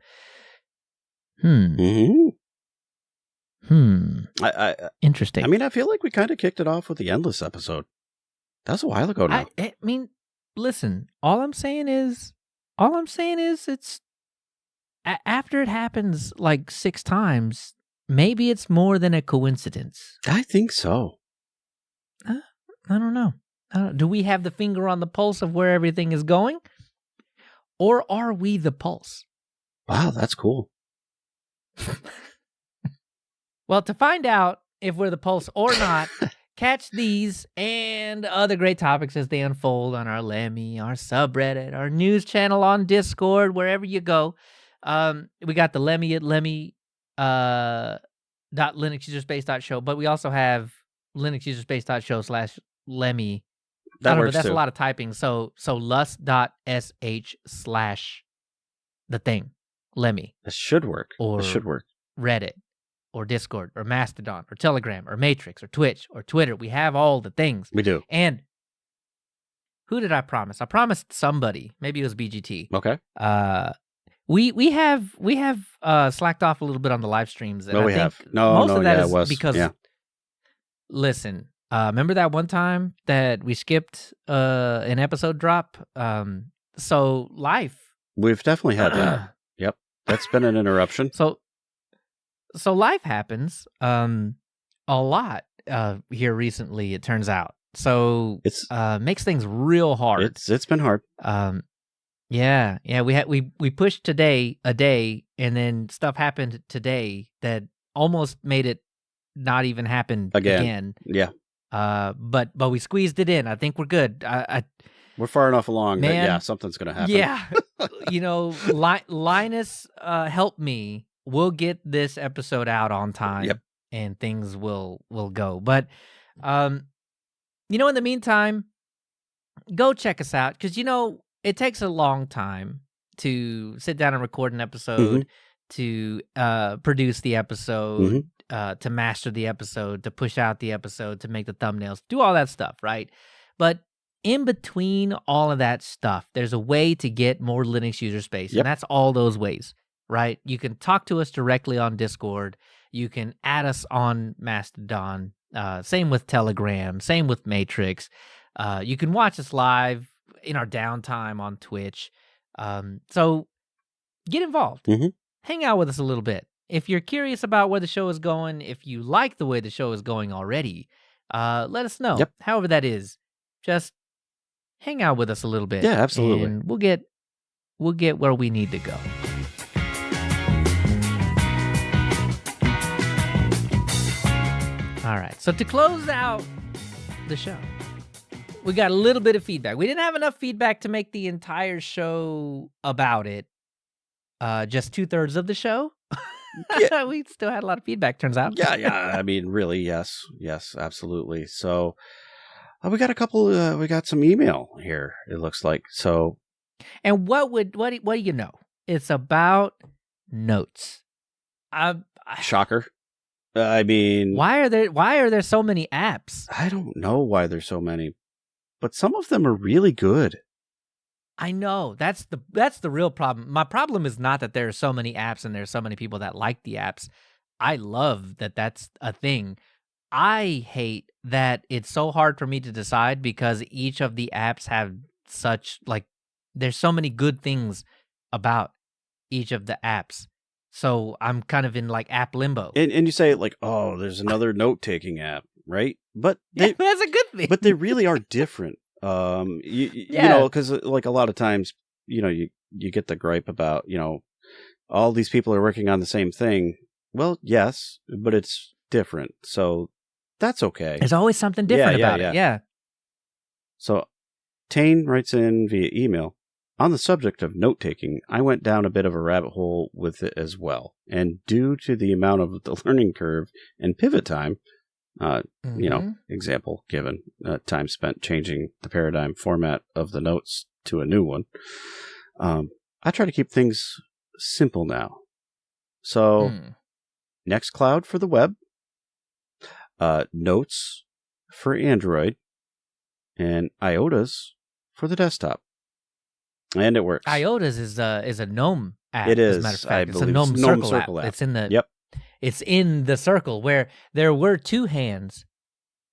Interesting. I mean, I feel like we kind of kicked it off with the Endless episode. That was a while ago now. I mean, listen, all I'm saying is it's after it happens like 6 times, maybe it's more than a coincidence. I think so. I don't know. Do we have the finger on the pulse of where everything is going? Or are we the pulse? Wow, that's cool. Well, to find out if we're the pulse or not, catch these and other great topics as they unfold on our Lemmy, our subreddit, our news channel on Discord, wherever you go. We got the Lemmy at Lemmy.linuxuserspace.show, but we also have linuxuserspace.show/Lemmy. That works that's too. a lot of typing. So lus.sh/the-thing, Lemmy. This should work. Or this should work. Reddit, or Discord, or Mastodon, or Telegram, or Matrix, or Twitch, or Twitter. We have all the things. We do. And who did I promise? I promised somebody. Maybe it was BGT. Okay. We have slacked off a little bit on the live streams. And we have. Most of that is because listen, remember that one time that we skipped an episode drop? So life. We've definitely had that. Yep. That's been an interruption. So life happens a lot here recently, it turns out. So it's makes things real hard. It's been hard. Yeah. We pushed today a day, and then stuff happened today that almost made it not even happen again. Yeah. But we squeezed it in. I think we're good. We're far enough along that something's gonna happen. Yeah. Linus, help me. We'll get this episode out on time. Yep. And things will go. But in the meantime, go check us out, because it takes a long time to sit down and record an episode, to produce the episode, to master the episode, to push out the episode, to make the thumbnails, do all that stuff, right? But in between all of that stuff, there's a way to get more Linux user space, and that's all those ways, right? You can talk to us directly on Discord. You can add us on Mastodon. Same with Telegram. Same with Matrix. You can watch us live in our downtime on Twitch. So get involved. Hang out with us a little bit. If you're curious about where the show is going, if you like the way the show is going already, let us know. Yep. However that is. Just hang out with us a little bit. Yeah, absolutely. And we'll get where we need to go. All right. So to close out the show, we got a little bit of feedback. We didn't have enough feedback to make the entire show about it. Just 2/3 of the show. Yeah. We still had a lot of feedback, turns out. Yeah. I mean, really, yes, absolutely. So we got a couple. We got some email here. It looks like so. And what do you know? It's about notes. Shocker. I mean, why are there so many apps? I don't know why there's so many, but some of them are really good. I know that's the real problem. My problem is not that there are so many apps and there's so many people that like the apps. I love that that's a thing. I hate that it's so hard for me to decide because each of the apps have such there's so many good things about each of the apps. So I'm kind of in app limbo. And you say oh, there's another note-taking app, right? But that's a good thing. But they really are different. You know, because a lot of times, you get the gripe about, all these people are working on the same thing. Well, yes, but it's different. So that's okay. There's always something different about it. Yeah. So Tane writes in via email, on the subject of note-taking, I went down a bit of a rabbit hole with it as well. And due to the amount of the learning curve and pivot time, example given, time spent changing the paradigm format of the notes to a new one. I try to keep things simple now. So, Nextcloud for the web, Notes for Android, and IOTAS for the desktop. And it works. IOTAS is a GNOME app. It is. As a matter of fact, it's a GNOME Circle app. It's in the Yep. It's in the circle where there were two hands.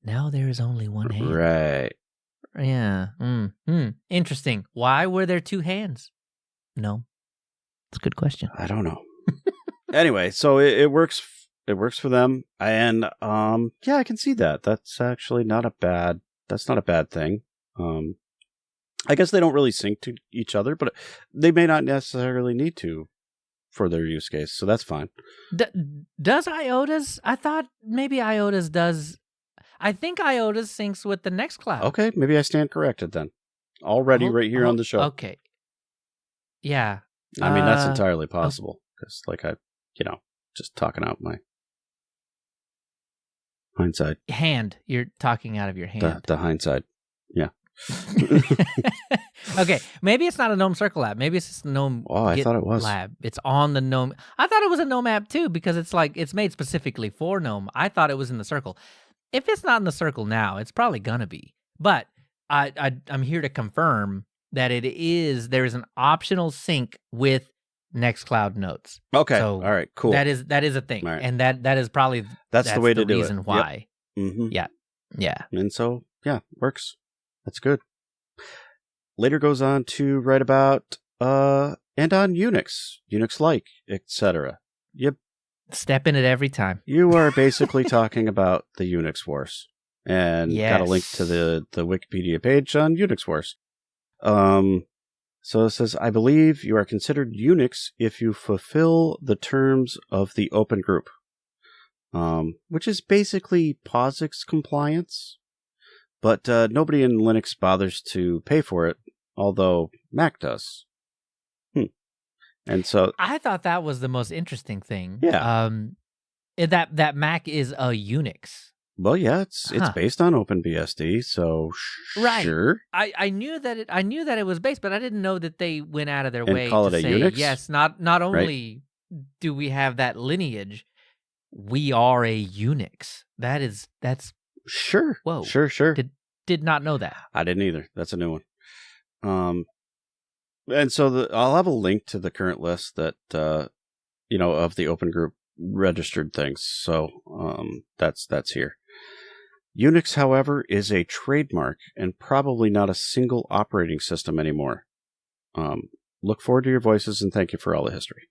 Now there is only one hand. Right. Yeah. Interesting. Why were there two hands? No. It's a good question. I don't know. Anyway, so it works. It works for them, and I can see that. That's actually not a bad. That's not a bad thing. I guess they don't really sync to each other, but they may not necessarily need to for their use case, so that's fine. Does IOTAS? I thought maybe IOTAS does. I think IOTAS syncs with the Nextcloud. Okay, maybe I stand corrected then. Already right here on the show. Okay. Yeah. I mean, that's entirely possible, because just talking out my hindsight. Hand. You're talking out of your hand. The hindsight. Yeah. Okay, maybe it's not a GNOME Circle app. Maybe it's just a GNOME I thought it was. Lab. It's on the GNOME. I thought it was a GNOME app too because it's made specifically for GNOME. I thought it was in the Circle. If it's not in the Circle now, it's probably gonna be. But I'm here to confirm that it is. There is an optional sync with Nextcloud Notes. Okay. So all right. Cool. That is a thing, right. and that is probably that's the way to do it. Reason why. Yep. Mm-hmm. Yeah. And so works. That's good. Later goes on to write about and on Unix-like, etc. Yep. Step in it every time. You are basically talking about the Unix Wars. And got a link to the Wikipedia page on Unix Wars. So it says, I believe you are considered Unix if you fulfill the terms of the open group, which is basically POSIX compliance. But nobody in Linux bothers to pay for it, although Mac does. And so I thought that was the most interesting thing. Yeah. That Mac is a Unix. Well, yeah, it's based on OpenBSD, so right. Sure. I knew that it was based, but I didn't know that they went out of their And way call to it a say Unix? yes. Not only do we have that lineage, we are a Unix. That's sure. Whoa. Sure. Did not know that. I didn't either. That's a new one. And so I'll have a link to the current list that of the open group registered things. So that's here. Unix, however, is a trademark and probably not a single operating system anymore. Look forward to your voices and thank you for all the history.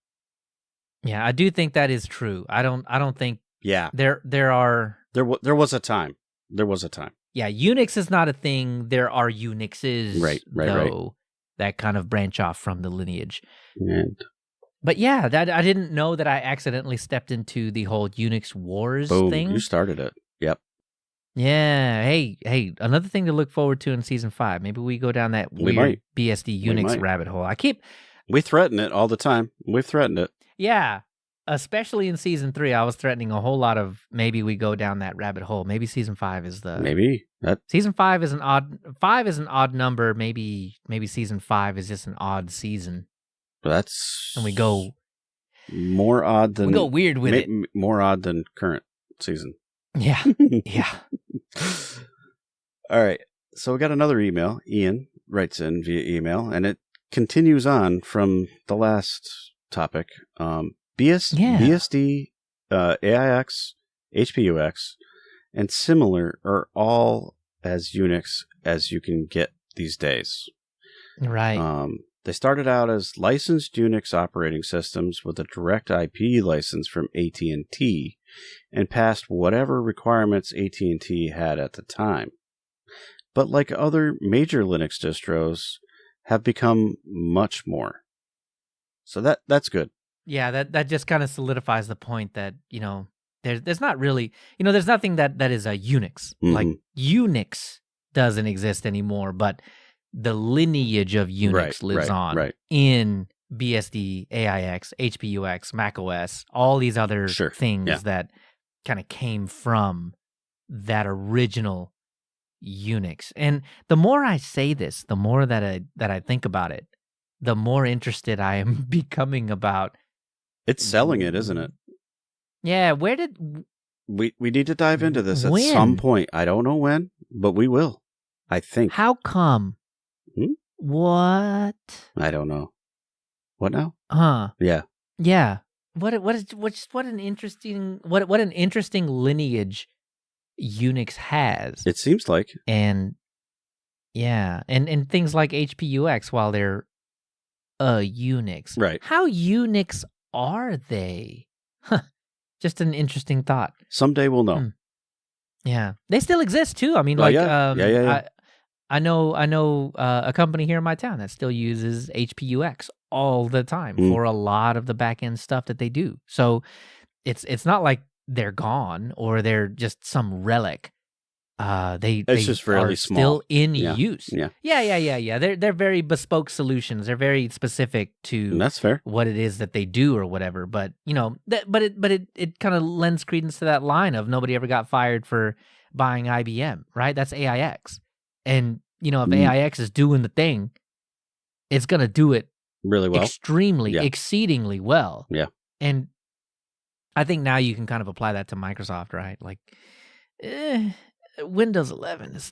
Yeah, I do think that is true. I don't think. Yeah, there was a time. There was a time. Yeah, Unix is not a thing. There are Unixes, though, that kind of branch off from the lineage. But yeah, I didn't know that I accidentally stepped into the whole Unix Wars thing. You started it. Yep. Yeah. Hey, another thing to look forward to in season 5. Maybe we go down that weird BSD Unix rabbit hole. We threaten it all the time. We've threatened it. Yeah. Especially in season 3, I was threatening a whole lot of maybe we go down that rabbit hole. Maybe season 5 is season 5 is an odd number. Maybe season 5 is just an odd season. And we go more odd than we go weird with it. More odd than current season. Yeah. Yeah. All right. So we got another email. Ian writes in via email, and it continues on from the last topic. BSD, AIX, HPUX, and similar are all as Unix as you can get these days. Right. They started out as licensed Unix operating systems with a direct IP license from AT&T and passed whatever requirements AT&T had at the time. But like other major Linux distros, have become much more. So that's good. Yeah, that just kind of solidifies the point that, there's not really, there's nothing that is a Unix. Mm-hmm. Like Unix doesn't exist anymore, but the lineage of Unix lives on in BSD, AIX, HPUX, macOS, all these other things that kind of came from that original Unix. And the more I say this, the more that I think about it, the more interested I am becoming about. It's selling it, isn't it? Yeah, where did we need to dive into this at some point. I don't know when, but we will. I think. How come? What? I don't know. What now? Yeah. Yeah. What an interesting lineage Unix has. It seems like. And yeah, and things like HPUX while they're Unix. Right. How Unix are they? Just an interesting thought. Someday we'll know. Yeah. They still exist too. I mean, I know a company here in my town that still uses HPUX all the time for a lot of the back end stuff that they do. So it's not like they're gone or they're just some relic. They just fairly are small. Still in use. Yeah. They're very bespoke solutions. They're very specific to that's fair. What it is that they do or whatever. But it kind of lends credence to that line of nobody ever got fired for buying IBM, right? That's AIX. And, if AIX is doing the thing, it's going to do it really well, exceedingly well. Yeah. And I think now you can kind of apply that to Microsoft, right? Like, Windows 11 is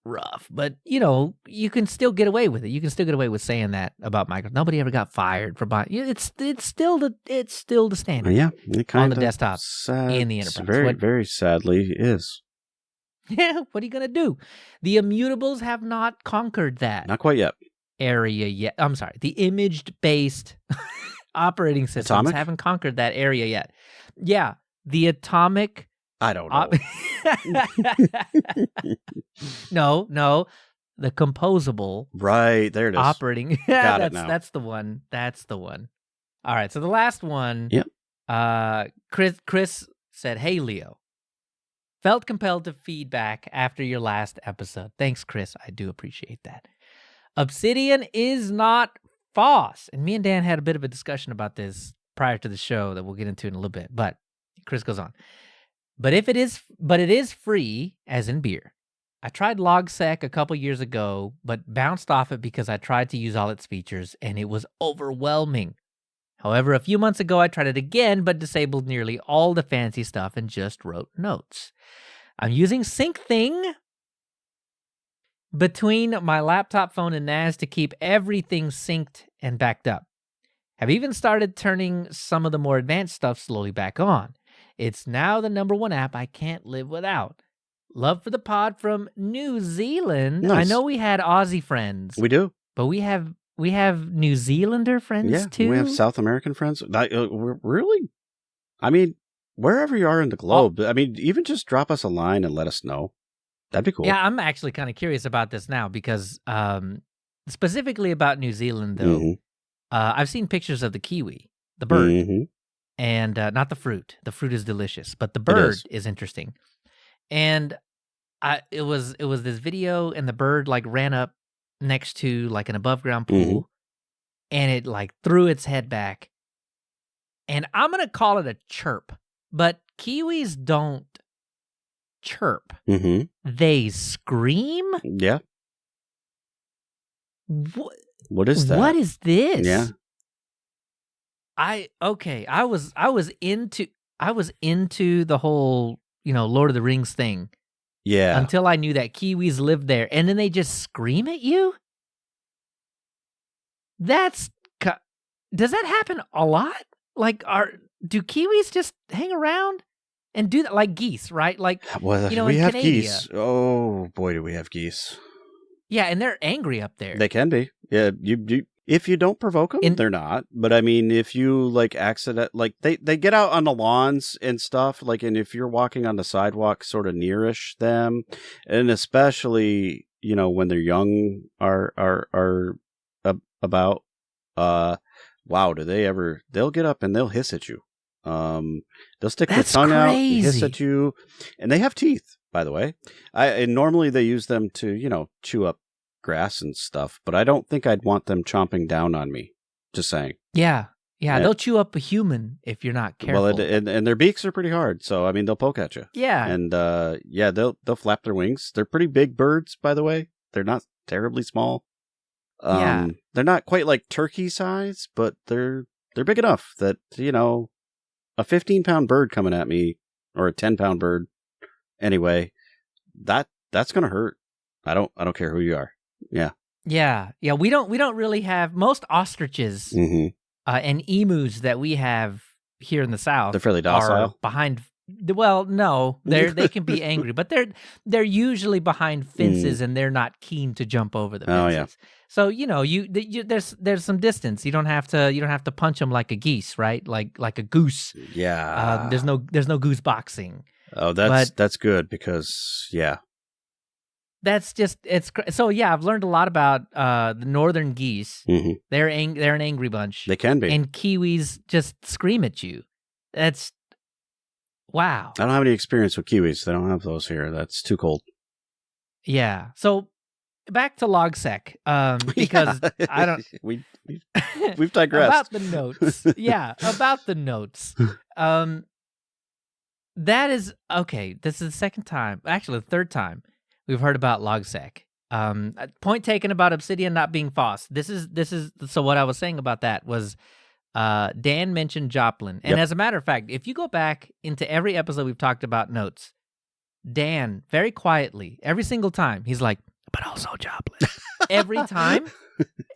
rough, but, you can still get away with it. You can still get away with saying that about Microsoft. Nobody ever got fired for buying. It's still the standard. Yeah, it kind on the desktop and the enterprise. Very, very sadly is. Yeah, what are you going to do? The immutables have not conquered that. Not quite yet. Area yet. I'm sorry. The image-based operating systems haven't conquered that area yet. Yeah, the atomic. I don't know. No. The composable. Right, there it is. Operating. Got it now. That's the one. All right, so the last one. Yep. Chris said, "Hey, Leo. Felt compelled to feedback after your last episode. Thanks, Chris. I do appreciate that. Obsidian is not FOSS." And me and Dan had a bit of a discussion about this prior to the show that we'll get into in a little bit. But Chris goes on. But it is free, as in beer. I tried LogSec a couple years ago, but bounced off it because I tried to use all its features, and it was overwhelming. However, a few months ago, I tried it again, but disabled nearly all the fancy stuff and just wrote notes. I'm using SyncThing between my laptop, phone, and NAS to keep everything synced and backed up. Have even started turning some of the more advanced stuff slowly back on. It's now the #1 app I can't live without. Love for the pod from New Zealand. Nice. I know we had Aussie friends. We do. But we have New Zealander friends too. We have South American friends. Really? I mean, wherever you are in the globe, I mean, even just drop us a line and let us know. That'd be cool. Yeah, I'm actually kind of curious about this now because specifically about New Zealand, though, I've seen pictures of the kiwi, the bird, and not the fruit. The fruit is delicious, but the bird is interesting. And it was this video, and the bird like ran up next to like an above ground pool, and it like threw its head back. And I'm gonna call it a chirp, but kiwis don't chirp. They scream. Yeah. What is that? What is this? Yeah. I was into the whole, Lord of the Rings thing. Yeah. Until I knew that kiwis lived there, and then they just scream at you? Does that happen a lot? Like, do kiwis just hang around and do that like geese, right? Like, we in have Canada. geese. Oh boy, do we have geese. Yeah, and they're angry up there. They can be. Yeah, you if you don't provoke them, they're not. But I mean, if you like they get out on the lawns and stuff, like, and if you're walking on the sidewalk sort of nearish them, and especially, when they're young are about, wow, they'll get up and they'll hiss at you. They'll stick their tongue out, hiss at you, and they have teeth, by the way. And normally they use them to, chew up grass and stuff, but I don't think I'd want them chomping down on me. Just saying. Yeah, they'll chew up a human if you're not careful. Well, and their beaks are pretty hard, so I mean they'll poke at you. Yeah, and they'll flap their wings. They're pretty big birds, by the way. They're not terribly small. They're not quite like turkey size, but they're big enough that a 15-pound bird coming at me, or a 10-pound bird, anyway, that's gonna hurt. I don't care who you are. Yeah. We don't really have most ostriches and emus that we have here in the South. They're fairly docile. Are behind. Well, no, they can be angry, but they're usually behind fences and they're not keen to jump over the fences. Oh, yeah. So there's some distance. You don't have to punch them like a geese, right? Like a goose. Yeah. There's no goose boxing. Oh, that's good because that's just so yeah. I've learned a lot about the northern geese. They're an angry bunch. They can be, and kiwis just scream at you. That's wow. I don't have any experience with kiwis. They don't have those here. That's too cold. Yeah. So back to logsec, because I don't. We've digressed about the notes. Yeah, about the notes. That is okay. This is the second time, actually the third time we've heard about logsec. Point taken about Obsidian not being FOSS. This is so what I was saying about that was Dan mentioned Joplin. And as a matter of fact, if you go back into every episode we've talked about notes, Dan, very quietly, every single time, he's like, but also Joplin. Every time.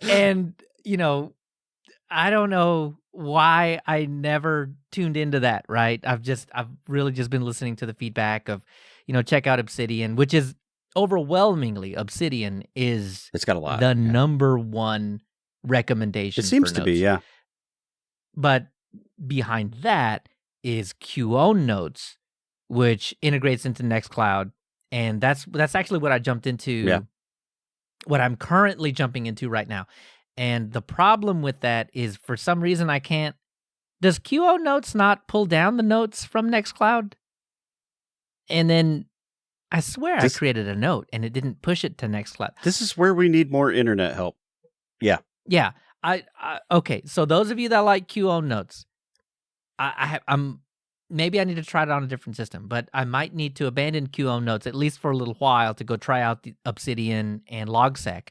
And, I don't know why I never tuned into that, right? I've really just been listening to the feedback of, check out Obsidian, which is overwhelmingly Obsidian is it's got a lot. The number one recommendation. It seems to be, yeah. But behind that is QONotes, which integrates into Nextcloud, and that's actually what I jumped into. Yeah. What I'm currently jumping into right now. And the problem with that is for some reason I can't. Does QONotes not pull down the notes from Nextcloud? And then I swear I created a note and it didn't push it to Nextcloud. This is where we need more internet help. Yeah. Yeah. Okay. So those of you that like QONotes, I'm maybe I need to try it on a different system, but I might need to abandon QONotes at least for a little while to go try out the Obsidian and logsec.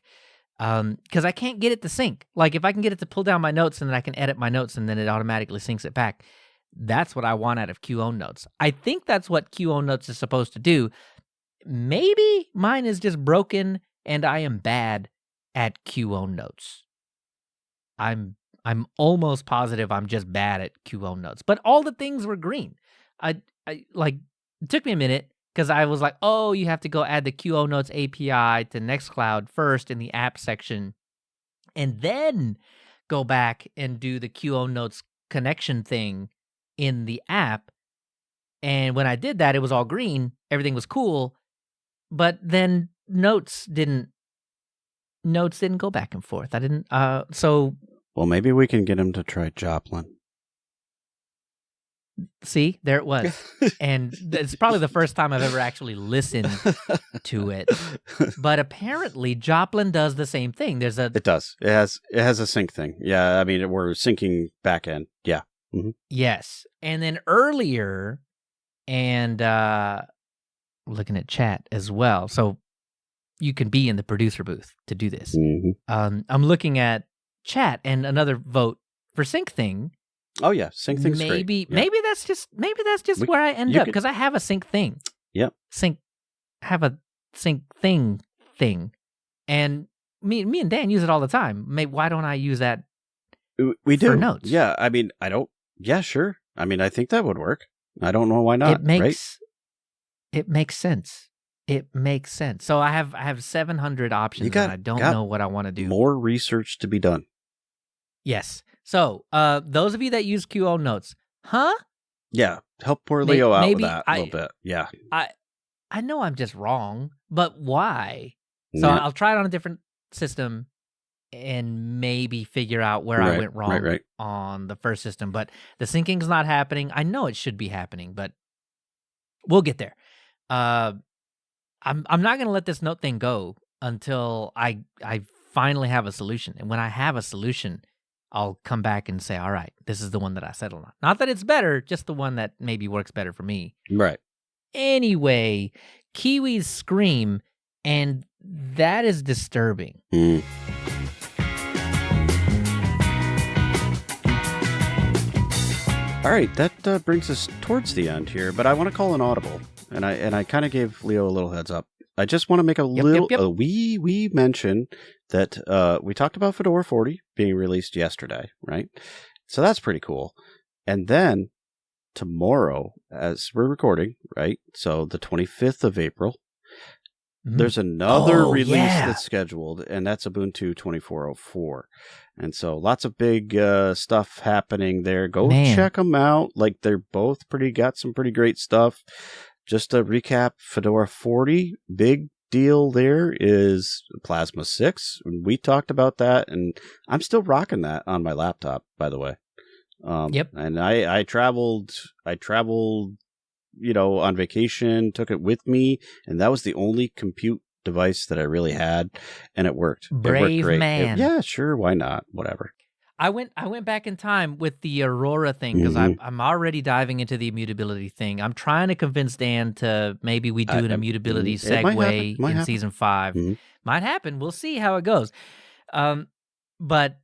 Because I can't get it to sync. Like if I can get it to pull down my notes and then I can edit my notes and then it automatically syncs it back. That's what I want out of QONotes. I think that's what QONotes is supposed to do. Maybe mine is just broken and I am bad at QONotes. I'm almost positive I'm just bad at QONotes. But all the things were green. I like it took me a minute. Because I was like, oh, you have to go add the QONotes API to Nextcloud first in the app section, and then go back and do the QONotes connection thing in the app. And when I did that, it was all green. Everything was cool. but then notes didn't go back and forth. I didn't. So. Well, maybe we can get him to try Joplin. See, there it was. And it's probably the first time I've ever actually listened to it. But apparently Joplin does the same thing. It does. It has a sync thing. Yeah, I mean, we're syncing back end. Yeah. Mm-hmm. Yes. And then earlier, and looking at chat as well. So you can be in the producer booth to do this. Mm-hmm. I'm looking at chat and another vote for sync thing. Oh yeah, sync thing's great. Maybe that's just where I end up because I have a sync thing. Yep. Have a sync thing, and me and Dan use it all the time. Why don't I use that? We do for notes. Yeah, I mean, I don't. Yeah, sure. I mean, I think that would work. I don't know why not. It makes sense. It makes sense. So I have 700 options, and I don't know what I want to do. More research to be done. Yes. So, those of you that use QO Notes, Yeah, help poor Leo out with that a little bit. Yeah. I know I'm just wrong, but why? So I'll try it on a different system and maybe figure out where I went wrong on the first system. But the syncing's not happening. I know it should be happening, but we'll get there. I'm not going to let this note thing go until I finally have a solution. And when I have a solution, I'll come back and say, all right, this is the one that I settled on. Not that it's better, just the one that maybe works better for me. Right. Anyway, Kiwis scream, and that is disturbing. Mm. All right, that brings us towards the end here, but I want to call an audible, and I kind of gave Leo a little heads up. I just want to make a a wee mention that we talked about Fedora 40 being released yesterday, right? So that's pretty cool. And then tomorrow, as we're recording, right? So the 25th of April, there's another release that's scheduled, and that's Ubuntu 24.04. And so lots of big stuff happening there. Go check them out. Like, they're both got some pretty great stuff. Just to recap, Fedora 40, big deal there is Plasma 6. We talked about that, and I'm still rocking that on my laptop, by the way. And I traveled, on vacation, took it with me, and that was the only compute device that I really had, and it worked. Brave it worked great. man. Yeah, sure, why not? Whatever. I went back in time with the Aurora thing because I'm already diving into the immutability thing. I'm trying to convince Dan to maybe we do an immutability segue in season 5. Might happen. We'll see how it goes. But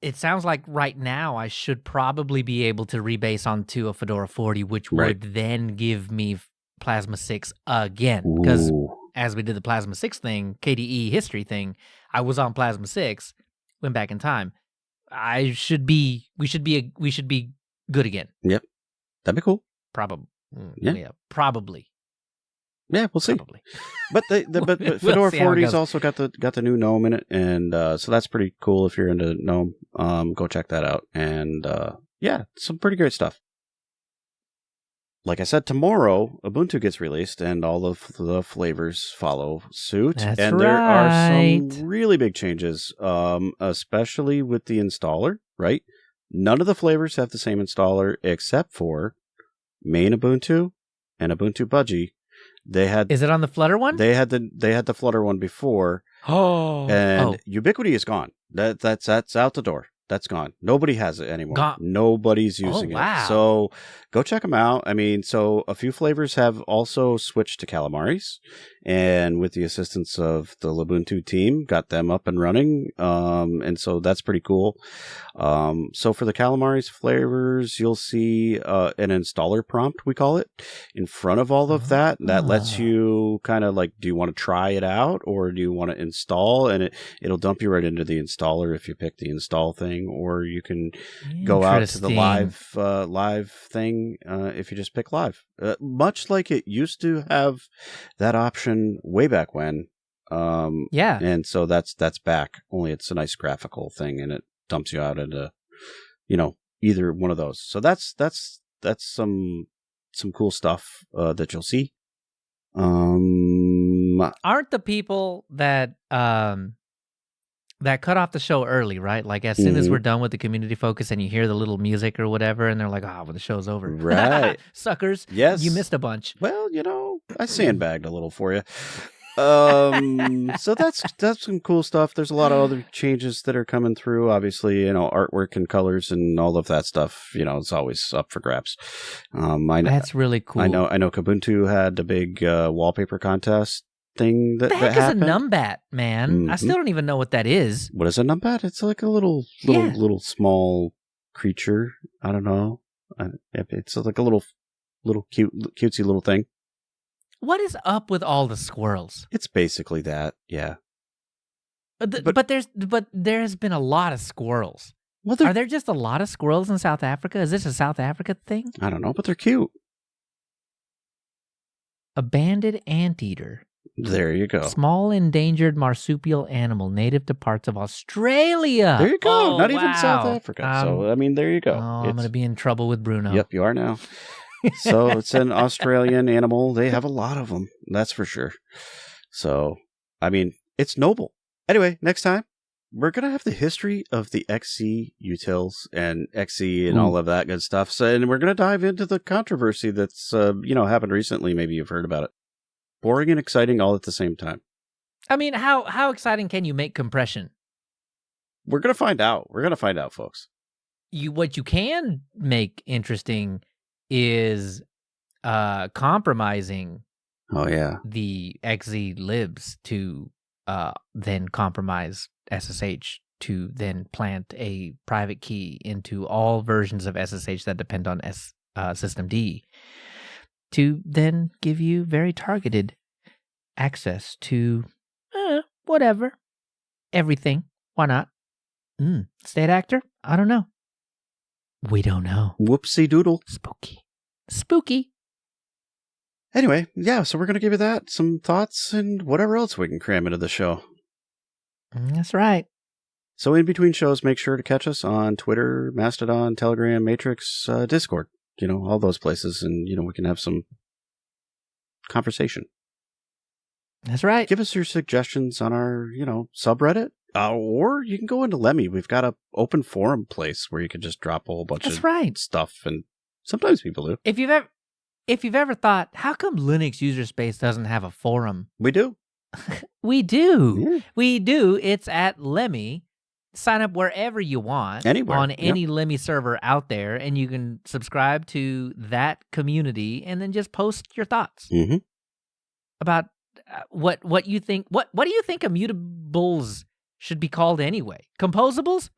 it sounds like right now I should probably be able to rebase onto a Fedora 40, which would then give me Plasma 6 again. Because as we did the Plasma 6 thing, KDE history thing, I was on Plasma 6, went back in time. We should be good again. Yep. That'd be cool. Probably. Yeah, probably. Yeah, we'll see. Probably. But but Fedora 40's also got the new GNOME in it, and so that's pretty cool if you're into GNOME. Go check that out. And some pretty great stuff. Like I said, tomorrow Ubuntu gets released, and all of the flavors follow suit. That's and there are some really big changes, especially with the installer. Right, none of the flavors have the same installer except for main Ubuntu and Ubuntu Budgie. Is it on the Flutter one? They had the Flutter one before. Ubiquity is gone. That's out the door. That's gone. Nobody has it anymore. Nobody's using it. So go check them out. I mean, so a few flavors have also switched to Calamares, and with the assistance of the Ubuntu team, got them up and running. And so that's pretty cool. So for the Calamares flavors, you'll see an installer prompt, we call it, in front of all of that. That lets you kind of like, do you want to try it out, or do you want to install? And it'll dump you right into the installer if you pick the install thing, or you can go out to the live thing if you just pick live. Much like it used to have that option way back when. And so that's back. Only it's a nice graphical thing, and it dumps you out into, either one of those. So that's some cool stuff that you'll see. Aren't the people that that cut off the show early, right? Like as soon as we're done with the community focus and you hear the little music or whatever, and they're like, well, the show's over. Right. Suckers. Yes. You missed a bunch. Well, I sandbagged a little for you. So that's some cool stuff. There's a lot of other changes that are coming through. Obviously, artwork and colors and all of that stuff, it's always up for grabs. That's really cool. I know Kubuntu had a big wallpaper contest thing that heck happened. Is a numbat, man? Mm-hmm. I still don't even know what that is. What is a numbat? It's like a little small creature. I don't know. It's like a little cutesy little thing. What is up with all the squirrels? It's basically that, yeah. But there has been a lot of squirrels. Well, are there just a lot of squirrels in South Africa? Is this a South Africa thing? I don't know, but they're cute. A banded anteater. There you go. Small endangered marsupial animal native to parts of Australia. There you go. Not even South Africa. So, there you go. I'm going to be in trouble with Bruno. Yep, you are now. So it's an Australian animal. They have a lot of them. That's for sure. So, it's noble. Anyway, next time, we're going to have the history of the XZ Utils and XZ and all of that good stuff. So, and we're going to dive into the controversy that's, happened recently. Maybe you've heard about it. Boring and exciting all at the same time. How exciting can you make compression? We're going to find out. We're going to find out, folks. What you can make interesting is compromising the XZ libs to then compromise SSH to then plant a private key into all versions of SSH that depend on systemd to then give you very targeted access to whatever, everything. Why not? State actor? I don't know. We don't know. Whoopsie doodle. Spooky. Anyway, yeah, so we're going to give you that, some thoughts, and whatever else we can cram into the show. That's right. So in between shows, make sure to catch us on Twitter, Mastodon, Telegram, Matrix, Discord, all those places, and, we can have some conversation. That's right. Give us your suggestions on our, subreddit. Or you can go into Lemmy. We've got an open forum place where you can just drop a whole bunch of stuff, and sometimes people do. If you've ever thought, how come Linux user space doesn't have a forum? We do. We do. Yeah. We do. It's at Lemmy. Sign up wherever you want. Anywhere. On any Lemmy server out there, and you can subscribe to that community and then just post your thoughts about what you think. What do you think immutables should be called anyway? Composables?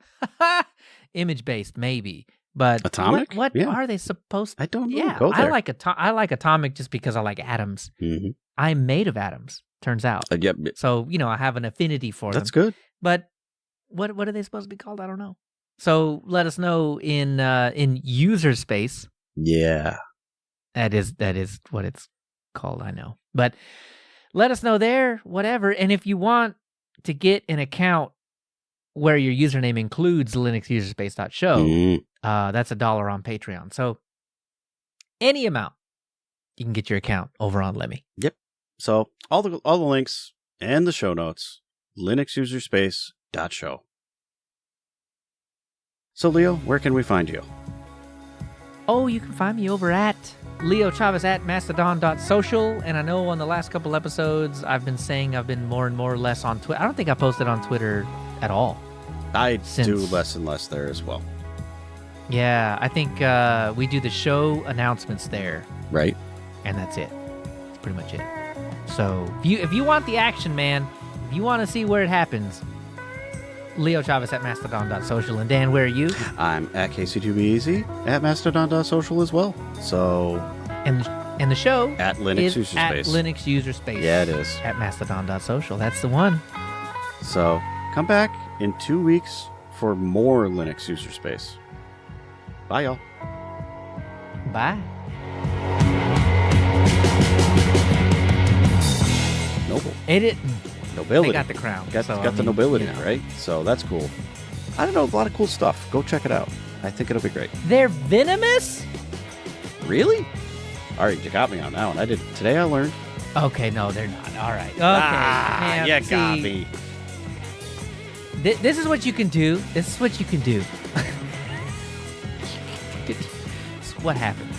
Image-based, maybe. But atomic? What are they supposed to? I don't know. Yeah, Go there. I like atomic just because I like atoms. I'm made of atoms, turns out. Yep. So, I have an affinity for them. That's good. But what are they supposed to be called? I don't know. So let us know in user space. Yeah. That is what it's called, I know. But let us know there, whatever. And if you want to get an account where your username includes linuxuserspace.show, that's $1 on Patreon. So any amount, you can get your account over on Lemmy. Yep. So all the links and the show notes, linuxuserspace.show. So Leo, where can we find you? Oh, you can find me over at Leo Chavez at mastodon.social. And I know on the last couple episodes, I've been saying I've been more and more less on Twitter. I don't think I posted on Twitter at all. I do less and less there as well. Yeah, I think we do the show announcements there. Right. And that's it. That's pretty much it. So if you want the action, man, if you want to see where it happens, Leo Chavez at mastodon.social. And Dan, where are you? I'm at KC2BEZ at mastodon.social as well. So and the show at Linux User at Space. Linux User Space. Yeah, it is. At mastodon.social. That's the one. So come back in 2 weeks for more Linux User Space. Bye, y'all. Bye. Noble. They Nobility. got the crown. Got the nobility, right? So that's cool. I don't know, a lot of cool stuff. Go check it out. I think it'll be great. They're venomous? Really? All right, you got me on that one. Today I learned. Okay, no, they're not. All right. Okay. Man, you got me. This is what you can do. This is what you can do. It's what happens.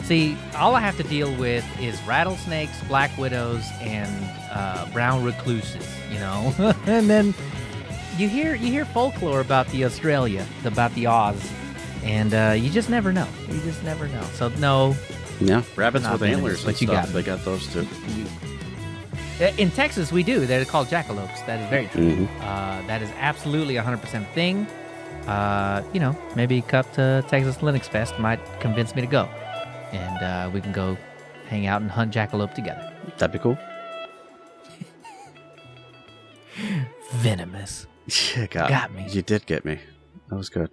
See, all I have to deal with is rattlesnakes, black widows, and brown recluses, and then you hear folklore about the Australia, about the Oz, and you just never know. You just never know. So no. Yeah, rabbits with antlers, but and stuff. They got those too. In Texas, we do. They're called jackalopes. That is very true. Mm-hmm. That is absolutely 100% a thing. Maybe Cup to Texas Linux Fest might convince me to go. And we can go hang out and hunt jackalope together. That'd be cool. Venomous. Yeah, got me. You did get me. That was good.